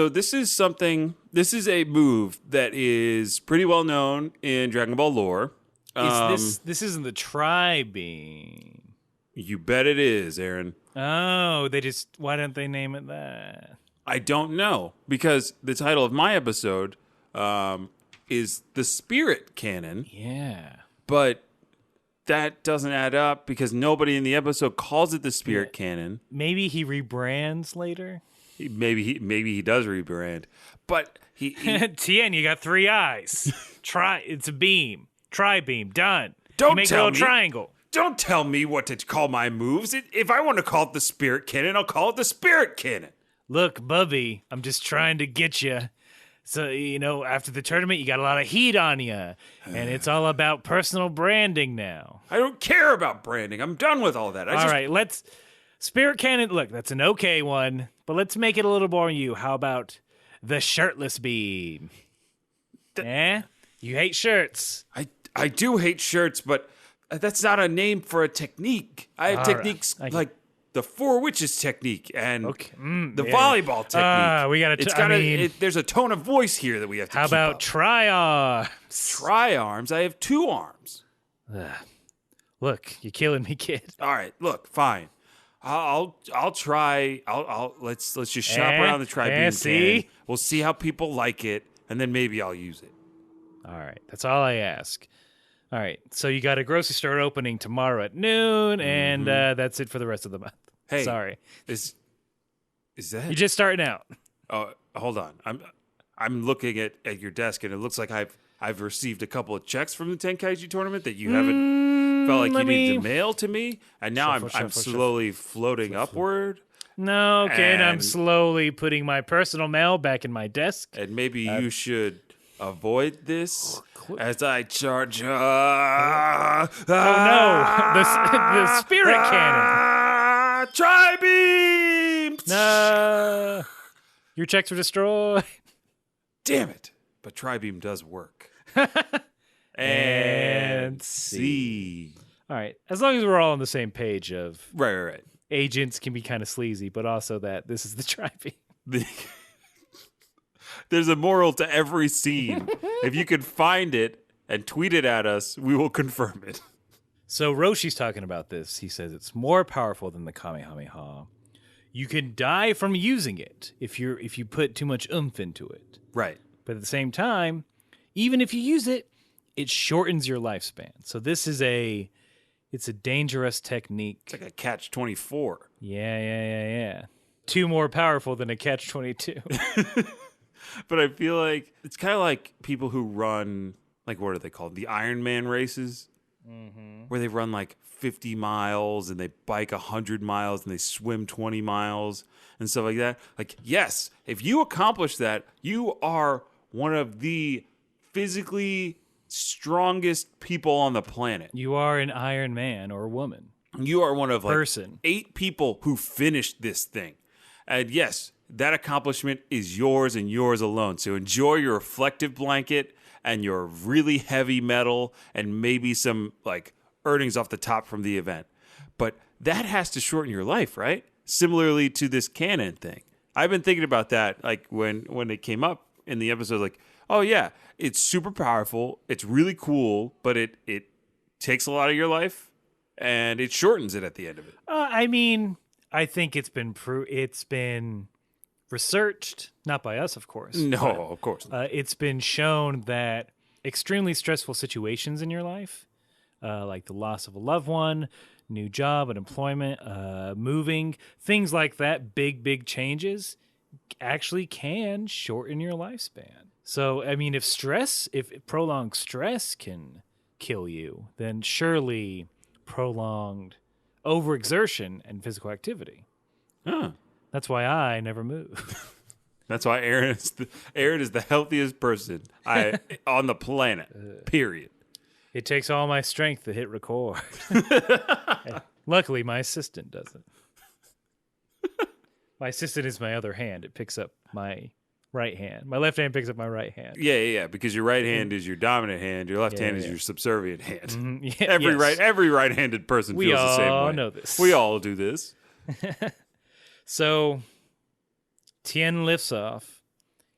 this is a move that is pretty well known in Dragon Ball lore. This isn't the tri-beam. You bet it is, Aaron. Oh, why don't they name it that? I don't know, because the title of my episode is the Spirit Cannon. Yeah. But that doesn't add up because nobody in the episode calls it the Spirit Cannon. Maybe he rebrands later. Maybe he does rebrand, but he Tien, you got 3 eyes. It's a beam. Tri-beam, done. Don't you make tell a little me. triangle. Don't tell me what to call my moves. If I want to call it the Spirit Cannon, I'll call it the Spirit Cannon. Look, Bubby, I'm just trying to get you. So, after the tournament, you got a lot of heat on you. And it's all about personal branding now. I don't care about branding. I'm done with all that. All right, let's... Spirit Cannon, look, that's an okay one. But let's make it a little more you. How about the shirtless beam? You hate shirts. I do hate shirts, but that's not a name for a technique. I have techniques like the Four Witches technique and the volleyball technique. There's a tone of voice here that we have to keep up. How about tri-arms? Tri-arms? I have 2 arms. Look, you're killing me, kid. All right, look, fine. I'll try. Let's just shop around the tri-beam cannon. We'll see how people like it, and then maybe I'll use it. All right, that's all I ask. All right, so you got a grocery store opening tomorrow at noon, and that's it for the rest of the month. Hey, sorry. Is that? You're just starting out. Oh, hold on. I'm looking at your desk, and it looks like I've received a couple of checks from the Tenkaichi Tournament that you haven't felt like you needed to mail to me, and now I'm slowly floating upward. No, okay, and I'm slowly putting my personal mail back in my desk. And maybe you should avoid this as I charge. Oh no, the Spirit Cannon. Tri-beam! No, your checks were destroyed. Damn it! But tri-beam does work. And see. All right, as long as we're all on the same page of right. Agents can be kind of sleazy, but also that this is the tri-beam. There's a moral to every scene. If you could find it and tweet it at us, we will confirm it. So Roshi's talking about this. He says it's more powerful than the Kamehameha. You can die from using it if you put too much oomph into it. Right. But at the same time, even if you use it, it shortens your lifespan. So this is it's a dangerous technique. It's like a catch-24. Yeah. 2 more powerful than a catch-22. But I feel like it's kind of like people who run, like, what are they called? The Iron Man races? Mm-hmm. Where they run like 50 miles and they bike 100 miles and they swim 20 miles and stuff like that. Like, yes, if you accomplish that, you are one of the physically strongest people on the planet. You are an Iron Man or woman. You are one of like person. 8 people who finished this thing. And yes, that accomplishment is yours and yours alone. So enjoy your reflective blanket and your really heavy metal and maybe some like earnings off the top from the event. But that has to shorten your life, right? Similarly to this cannon thing. I've been thinking about that like when it came up in the episode, like, oh yeah, it's super powerful, it's really cool, but it takes a lot of your life and it shortens it at the end of it. I mean, I think it's been researched, not by us, of course. No, of course not. It's been shown that extremely stressful situations in your life, like the loss of a loved one, new job, unemployment, moving, things like that, big changes actually can shorten your lifespan. So, I mean, if prolonged stress can kill you, then surely prolonged overexertion and physical activity. Huh. That's why I never move. That's why Aaron is the healthiest person on the planet. Period. It takes all my strength to hit record. Luckily, my assistant doesn't. My assistant is my other hand. It picks up my right hand. My left hand picks up my right hand. Yeah. Because your right hand is your dominant hand. Your left hand is your subservient hand. Mm-hmm. Yeah, Every right-handed person feels the same way. We all know this. We all do this. So, Tien lifts off.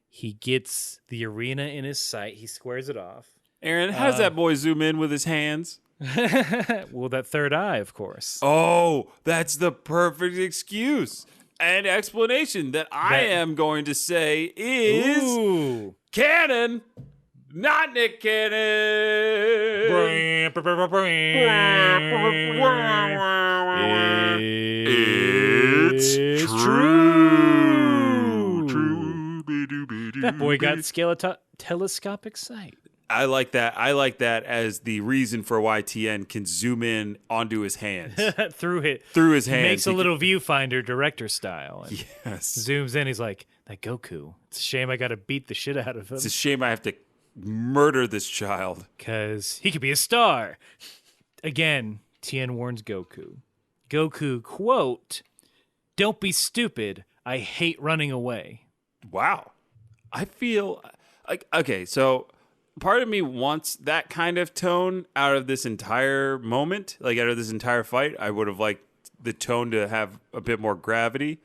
He gets the arena in his sight. He squares it off. Aaron, how does that boy zoom in with his hands? Well, that third eye, of course. Oh, that's the perfect excuse and explanation that I am going to say is canon, not Nick Cannon. It's true. That boy got telescopic sight. I like that. I like that as the reason for why Tien can zoom in onto his hands. Through his hands. He makes a little viewfinder director style. And yes. Zooms in. He's like, that Goku. It's a shame I got to beat the shit out of him. It's a shame I have to murder this child. Because he could be a star. Again, Tien warns Goku. Goku, quote, "Don't be stupid. I hate running away." Wow. I feel like, okay, so part of me wants that kind of tone out of this entire moment, like out of this entire fight. I would have liked the tone to have a bit more gravity,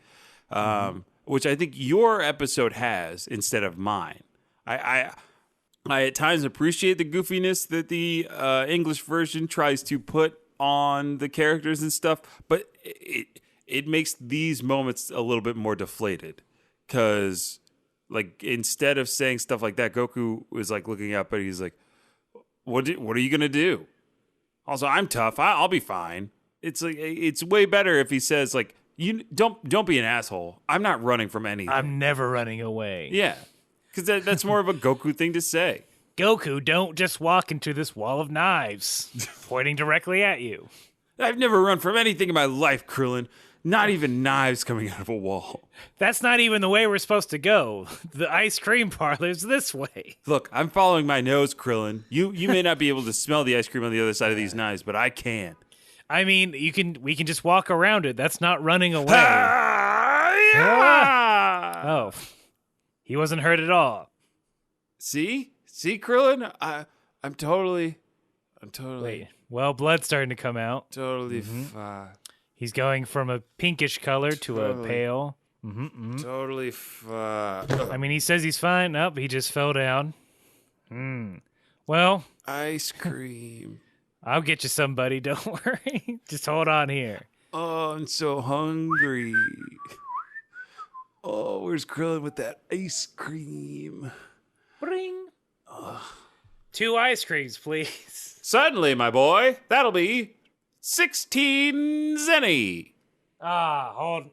which I think your episode has instead of mine. I at times appreciate the goofiness that the English version tries to put on the characters and stuff, but it makes these moments a little bit more deflated because, like, instead of saying stuff like that, Goku was like looking up, but he's like, "What are you gonna do?" Also, I'm tough. I'll be fine. It's like it's way better if he says like, "You don't be an asshole. I'm not running from anything. I'm never running away." Yeah, because that's more of a Goku thing to say. Goku, don't just walk into this wall of knives pointing directly at you. I've never run from anything in my life, Krillin. Not even knives coming out of a wall. That's not even the way we're supposed to go. The ice cream parlor's this way. Look, I'm following my nose, Krillin. You may not be able to smell the ice cream on the other side of these knives, but I can. I mean, we can just walk around it. That's not running away. Oh. He wasn't hurt at all. See, Krillin? I'm totally. Wait. Well, blood's starting to come out. Totally fine. He's going from a pinkish color to a pale. Totally fine. I mean, he says he's fine. Nope, he just fell down. Well, ice cream. I'll get you some, buddy. Don't worry. Just hold on here. Oh, I'm so hungry. Oh, where's Krillin with that ice cream? Bring. 2 ice creams, please. Suddenly, my boy. That'll be 16 zenny. Hold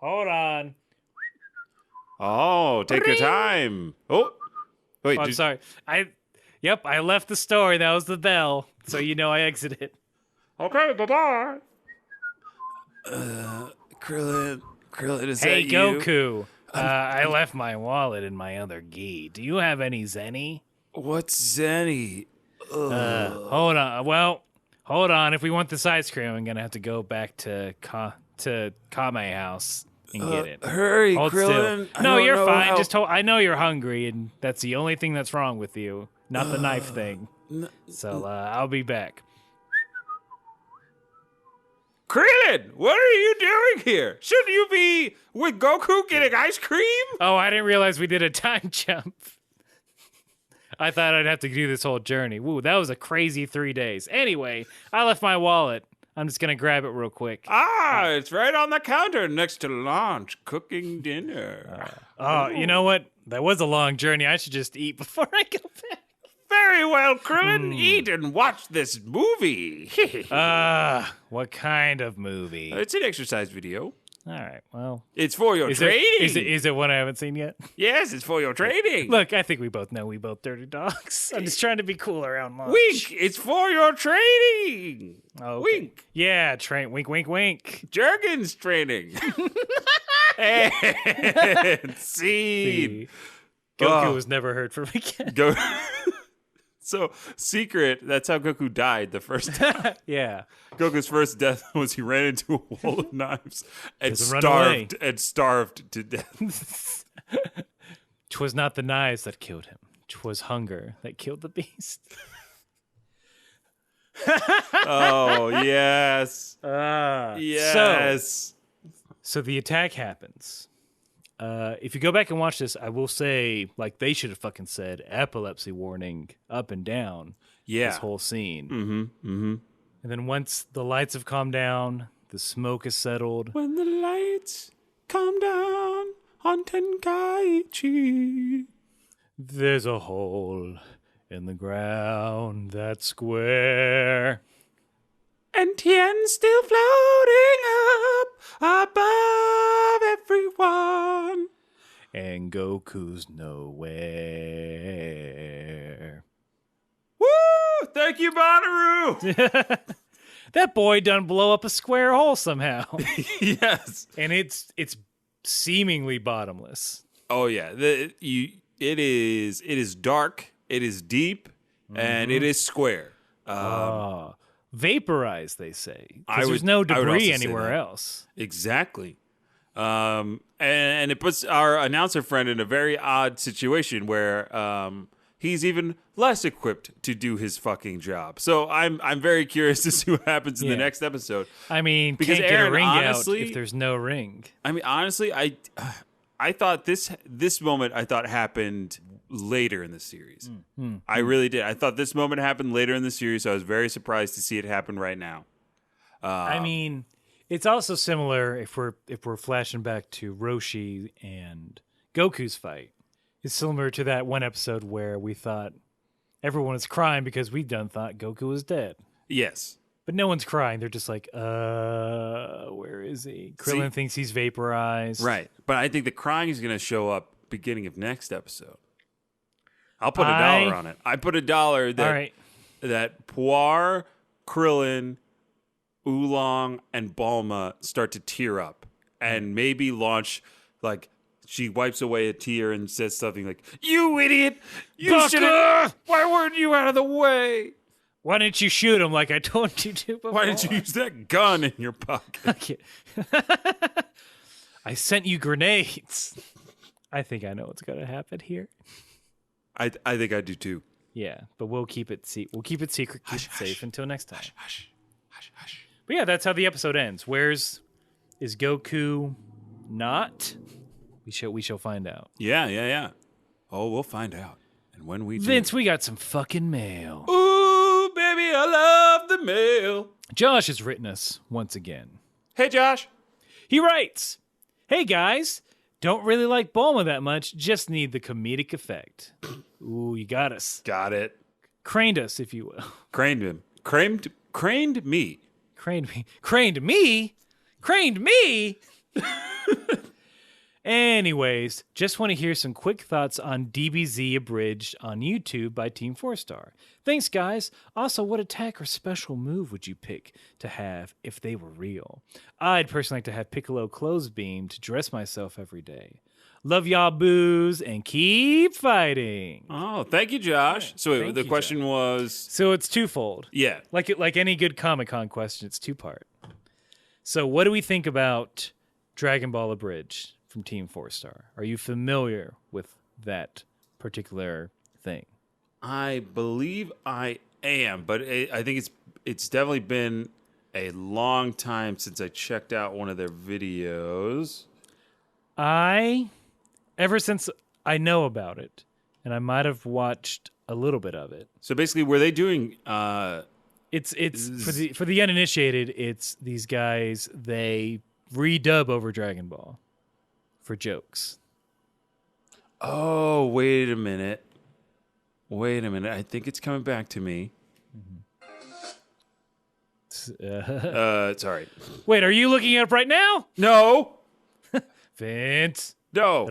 on. Oh, take your time. Oh, wait. I'm sorry. I left the store. That was the bell. So you know I exited. Okay, bye-bye. Krillin, is that you? Hey, Goku. I left my wallet in my other gi. Do you have any zenny? What's zenny? Hold on. Well, hold on. If we want this ice cream, I'm gonna have to go back to Kame house and get it. Hurry, Hold Krillin. still. No, you're fine. Just I know you're hungry, and that's the only thing that's wrong with you, not the knife thing. So I'll be back. Krillin, what are you doing here? Shouldn't you be with Goku getting ice cream? Oh, I didn't realize we did a time jump. I thought I'd have to do this whole journey. Woo, that was a crazy 3 days. Anyway, I left my wallet. I'm just going to grab it real quick. It's right on the counter next to lunch, cooking dinner. You know what? That was a long journey. I should just eat before I go back. Very well, Krillin. Eat and watch this movie. What kind of movie? It's an exercise video. All right, well. It's for your training. Is it one I haven't seen yet? Yes, it's for your training. Look, I think we both know we both dirty dogs. I'm just trying to be cool around lunch. Wink, it's for your training. Okay. Wink. Yeah, wink, wink, wink. Jergens training. And scene. See, Goku was never heard from again. So, secret, that's how Goku died the first time. Yeah. Goku's first death was he ran into a wall of knives and starved to death. 'Twas not the knives that killed him. 'Twas hunger that killed the beast. Oh, yes. Yes. So the attack happens. If you go back and watch this, I will say, like, they should have fucking said epilepsy warning up and down this whole scene. And then once the lights have calmed down, the smoke is settled. When the lights come down on Tenkaichi, there's a hole in the ground that's square. And Tien still floating up above everyone. And Goku's nowhere. Woo! Thank you, Bonnaroo! That boy done blow up a square hole somehow. Yes. And it's seemingly bottomless. Oh, yeah. It is dark, it is deep, and it is square. Vaporized, they say. Because there's no debris anywhere else. Exactly. And it puts our announcer friend in a very odd situation where he's even less equipped to do his fucking job. So I'm very curious to see what happens in the next episode. I mean, because can't get a ring out if there's no ring. I mean, honestly, I thought this moment happened later in the series. I really did. I thought this moment happened later in the series, so I was very surprised to see it happen right now. I mean, it's also similar if we're flashing back to Roshi and Goku's fight. It's similar to that one episode where we thought everyone was crying because we thought Goku was dead. Yes. But no one's crying. They're just like, where is he? Krillin thinks he's vaporized. Right. But I think the crying is going to show up beginning of next episode. I'll put $1 on it. I put $1 that Puar, Krillin, Oolong, and Bulma start to tear up and maybe launch, like, she wipes away a tear and says something like, "You idiot! You should have. Why weren't you out of the way? Why didn't you shoot him like I told you to before? Why didn't you use that gun in your pocket?" I sent you grenades. I think I know what's going to happen here. I think I do too. Yeah, but we'll keep it we'll keep it secret, keep it safe until next time. Hush. But yeah, that's how the episode ends. Is Goku not? We shall find out. Yeah. Oh, we'll find out. And when we do, Vince, we got some fucking mail. Ooh, baby, I love the mail. Josh has written us once again. Hey, Josh. He writes, "Hey guys, don't really like Bulma that much, just need the comedic effect." Ooh, you got us. Got it. Craned us, if you will. Craned him. Craned me. Craned me. Craned me? Craned me? Anyways, just want to hear some quick thoughts on DBZ Abridged on YouTube by Team 4-Star. Thanks, guys. Also, what attack or special move would you pick to have if they were real? I'd personally like to have Piccolo Clothes Beam to dress myself every day. Love y'all, boos, and keep fighting. Oh, thank you, Josh. So the question was... So it's twofold. Yeah. Like any good Comic-Con question, it's two-part. So what do we think about Dragon Ball Abridged from Team 4-Star? Are you familiar with that particular thing? I believe I am, but I think it's definitely been a long time since I checked out one of their videos. Ever since I know about it, and I might have watched a little bit of it. So basically, were they doing? It's for the uninitiated. It's these guys. They redub over Dragon Ball for jokes. Oh, wait a minute. Wait a minute. I think it's coming back to me. Sorry. Wait, are you looking it up right now? No. Vince. No.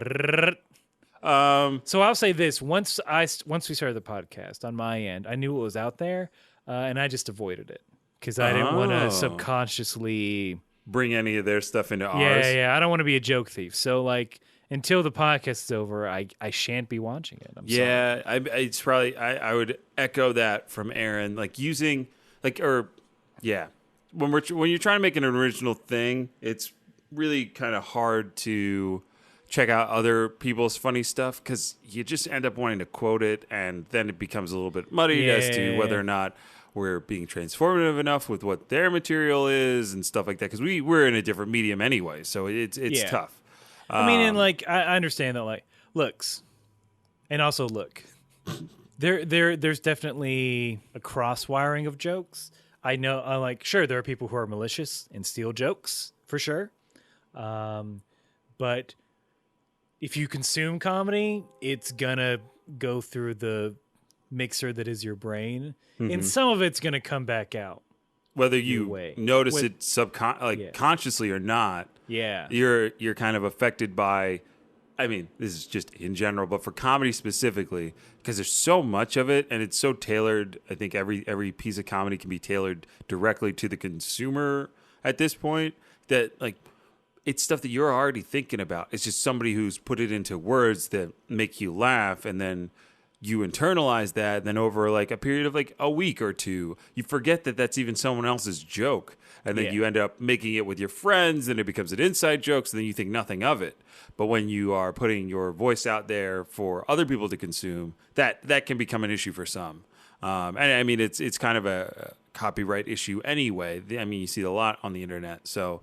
So I'll say this: once we started the podcast, on my end, I knew what was out there, and I just avoided it because I didn't want to subconsciously bring any of their stuff into ours. Yeah. I don't want to be a joke thief. So like, until the podcast is over, I shan't be watching it. I'm sorry. It's probably I would echo that from Aaron. Like using when you're trying to make an original thing, it's really kind of hard to check out other people's funny stuff because you just end up wanting to quote it, and then it becomes a little bit muddied as to whether or not we're being transformative enough with what their material is and stuff like that. Because we're in a different medium anyway, so it's tough. I mean, and like I understand that, like looks, and also look. There's definitely a cross wiring of jokes. I know, sure, there are people who are malicious and steal jokes for sure, but if you consume comedy, it's gonna go through the mixer that is your brain, and some of it's gonna come back out. Whether you notice it consciously or not, you're kind of affected by. I mean, this is just in general, but for comedy specifically, because there's so much of it and it's so tailored. I think every piece of comedy can be tailored directly to the consumer at this point. That like. It's stuff that you're already thinking about. It's just somebody who's put it into words that make you laugh, and then you internalize that. And then over like a period of like a week or two, you forget that that's even someone else's joke, and then you end up making it with your friends, and it becomes an inside joke. So then you think nothing of it. But when you are putting your voice out there for other people to consume, that can become an issue for some. And I mean, it's kind of a copyright issue anyway. I mean, you see it a lot on the internet. So.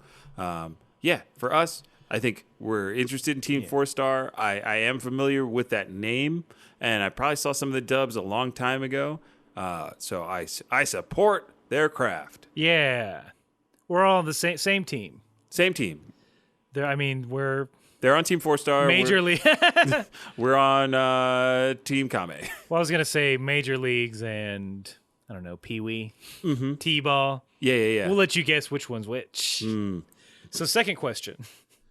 Yeah, for us, I think we're interested in Team 4-Star. I am familiar with that name, and I probably saw some of the dubs a long time ago. So I support their craft. Yeah, we're all on the same team. Same team. They're on Team 4-Star. Major League. We're on Team Kame. Well, I was gonna say Major Leagues and I don't know, Pee-wee, T-ball. Yeah. We'll let you guess which one's which. So second question.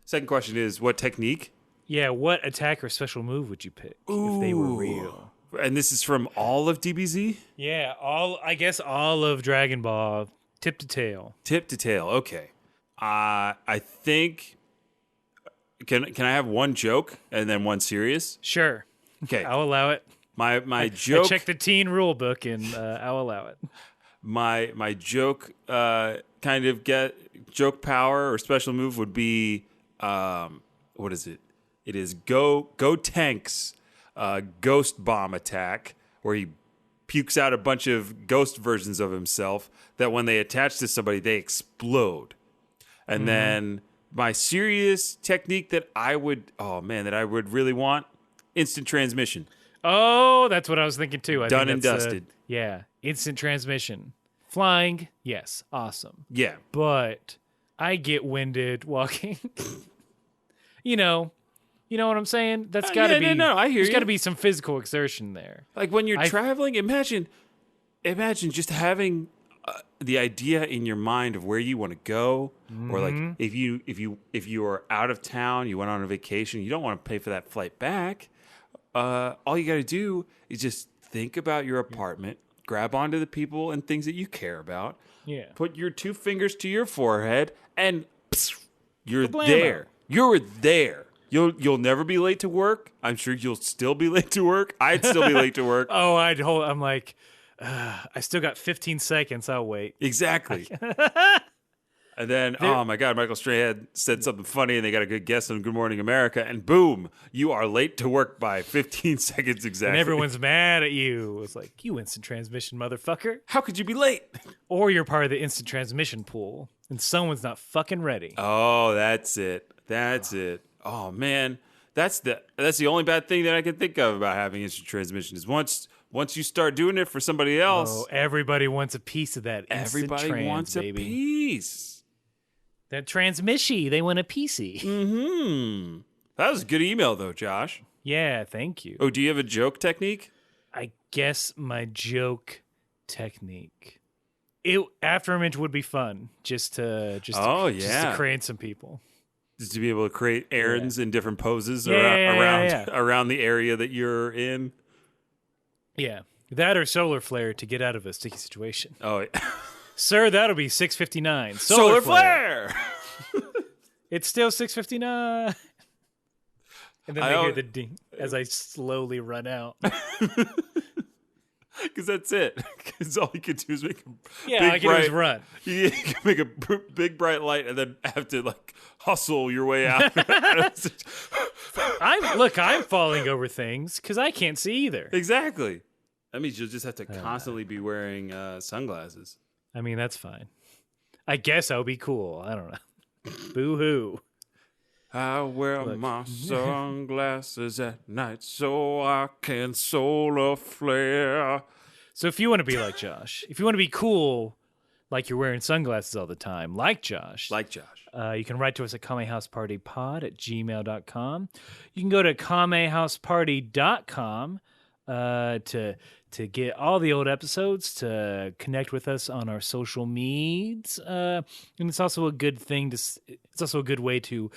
Second question is, what technique? Yeah, what attack or special move would you pick if they were real? And this is from all of DBZ? Yeah, all of Dragon Ball, tip to tail. Tip to tail, okay. I think... Can I have one joke and then one serious? Sure. Okay. I'll allow it. My joke... I checked the teen rule book and I'll allow it. My joke kind of joke power or special move would be what is it? It is Go Tank's ghost bomb attack, where he pukes out a bunch of ghost versions of himself that when they attach to somebody they explode. And then my serious technique that I would really want, instant transmission. Oh, that's what I was thinking too. Done and dusted. Yeah, instant transmission. Flying, yes, awesome. Yeah. But I get winded walking. You know what I'm saying? That's got to be. No, I hear There's you. got to be some physical exertion there. Like when you're traveling, imagine just having the idea in your mind of where you want to go, or like if you are out of town, you went on a vacation, you don't want to pay for that flight back. All you got to do is just think about your apartment, grab onto the people and things that you care about. Yeah. Put your 2 fingers to your forehead, and you're there. You're there. You'll never be late to work. I'm sure you'll still be late to work. I'd still be late to work. Oh, I'm like, I still got 15 seconds. I'll wait. Exactly. And then, oh my God, Michael Strahan said something funny, and they got a good guess on Good Morning America, and boom, you are late to work by 15 seconds exactly. And everyone's mad at you. It's like, you instant transmission motherfucker. How could you be late? Or you're part of the instant transmission pool, and someone's not fucking ready. Oh, that's it. That's it. Oh man, that's the only bad thing that I can think of about having instant transmission is once you start doing it for somebody else. Oh, everybody wants a piece of that instant everybody wants baby. A piece. That transmishy, they want a piecey. That was a good email though, Josh. Yeah, thank you. Oh, do you have a joke technique? I guess my joke technique. Afterimage would be fun, just to crane some people. Just to be able to create errands in different poses Yeah. around the area that you're in. Yeah. That or solar flare to get out of a sticky situation. Oh, yeah. Sir, that'll be 6:59. Solar flare! It's still 6:59. And then they hear the ding as I slowly run out. Because that's it. Because all you can do is make a I can just run. You can make a big bright light and then have to like hustle your way out. I'm falling over things because I can't see either. Exactly. That means you'll just have to constantly be wearing sunglasses. I mean, that's fine. I guess I'll be cool. I don't know. Boo-hoo. I wear my sunglasses at night so I can solar flare. So if you want to be like Josh, if you want to be cool, like you're wearing sunglasses all the time, like Josh. You can write to us at kamehousepartypod@gmail.com. You can go to kamehouseparty.com to get all the old episodes, to connect with us on our social medias, and it's also a good thing it's also a good way to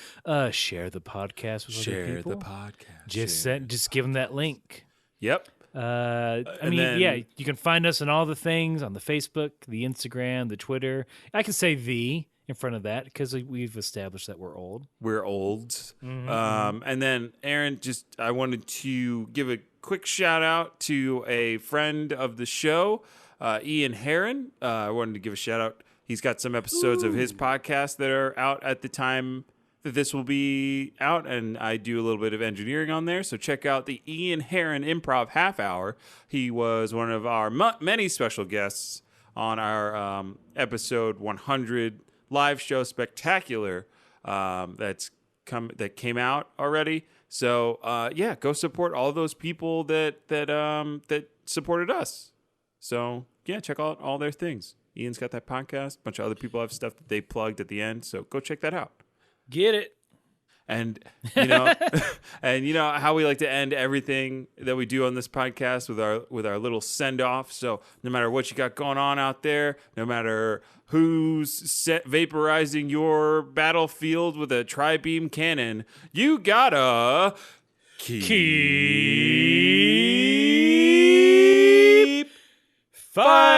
share the podcast with other people. Share the podcast. Just give them that link. Yep. You can find us on all the things on the Facebook, the Instagram, the Twitter. I can say "the" in front of that because we've established that we're old. We're old. Mm-hmm. And then, Aaron, I wanted to give a quick shout out to a friend of the show, Ian Heron. I wanted to give a shout out. He's got some episodes of his podcast that are out at the time that this will be out, and I do a little bit of engineering on there. So check out the Ian Heron Improv Half Hour. He was one of our many special guests on our episode 100 live show spectacular that came out already. So go support all those people that supported us. So check out all their things. Ian's got that podcast. A bunch of other people have stuff that they plugged at the end. So go check that out. Get it. And how we like to end everything that we do on this podcast with our little send off. So no matter what you got going on out there, no matter who's vaporizing your battlefield with a tri-beam cannon, you gotta keep fighting.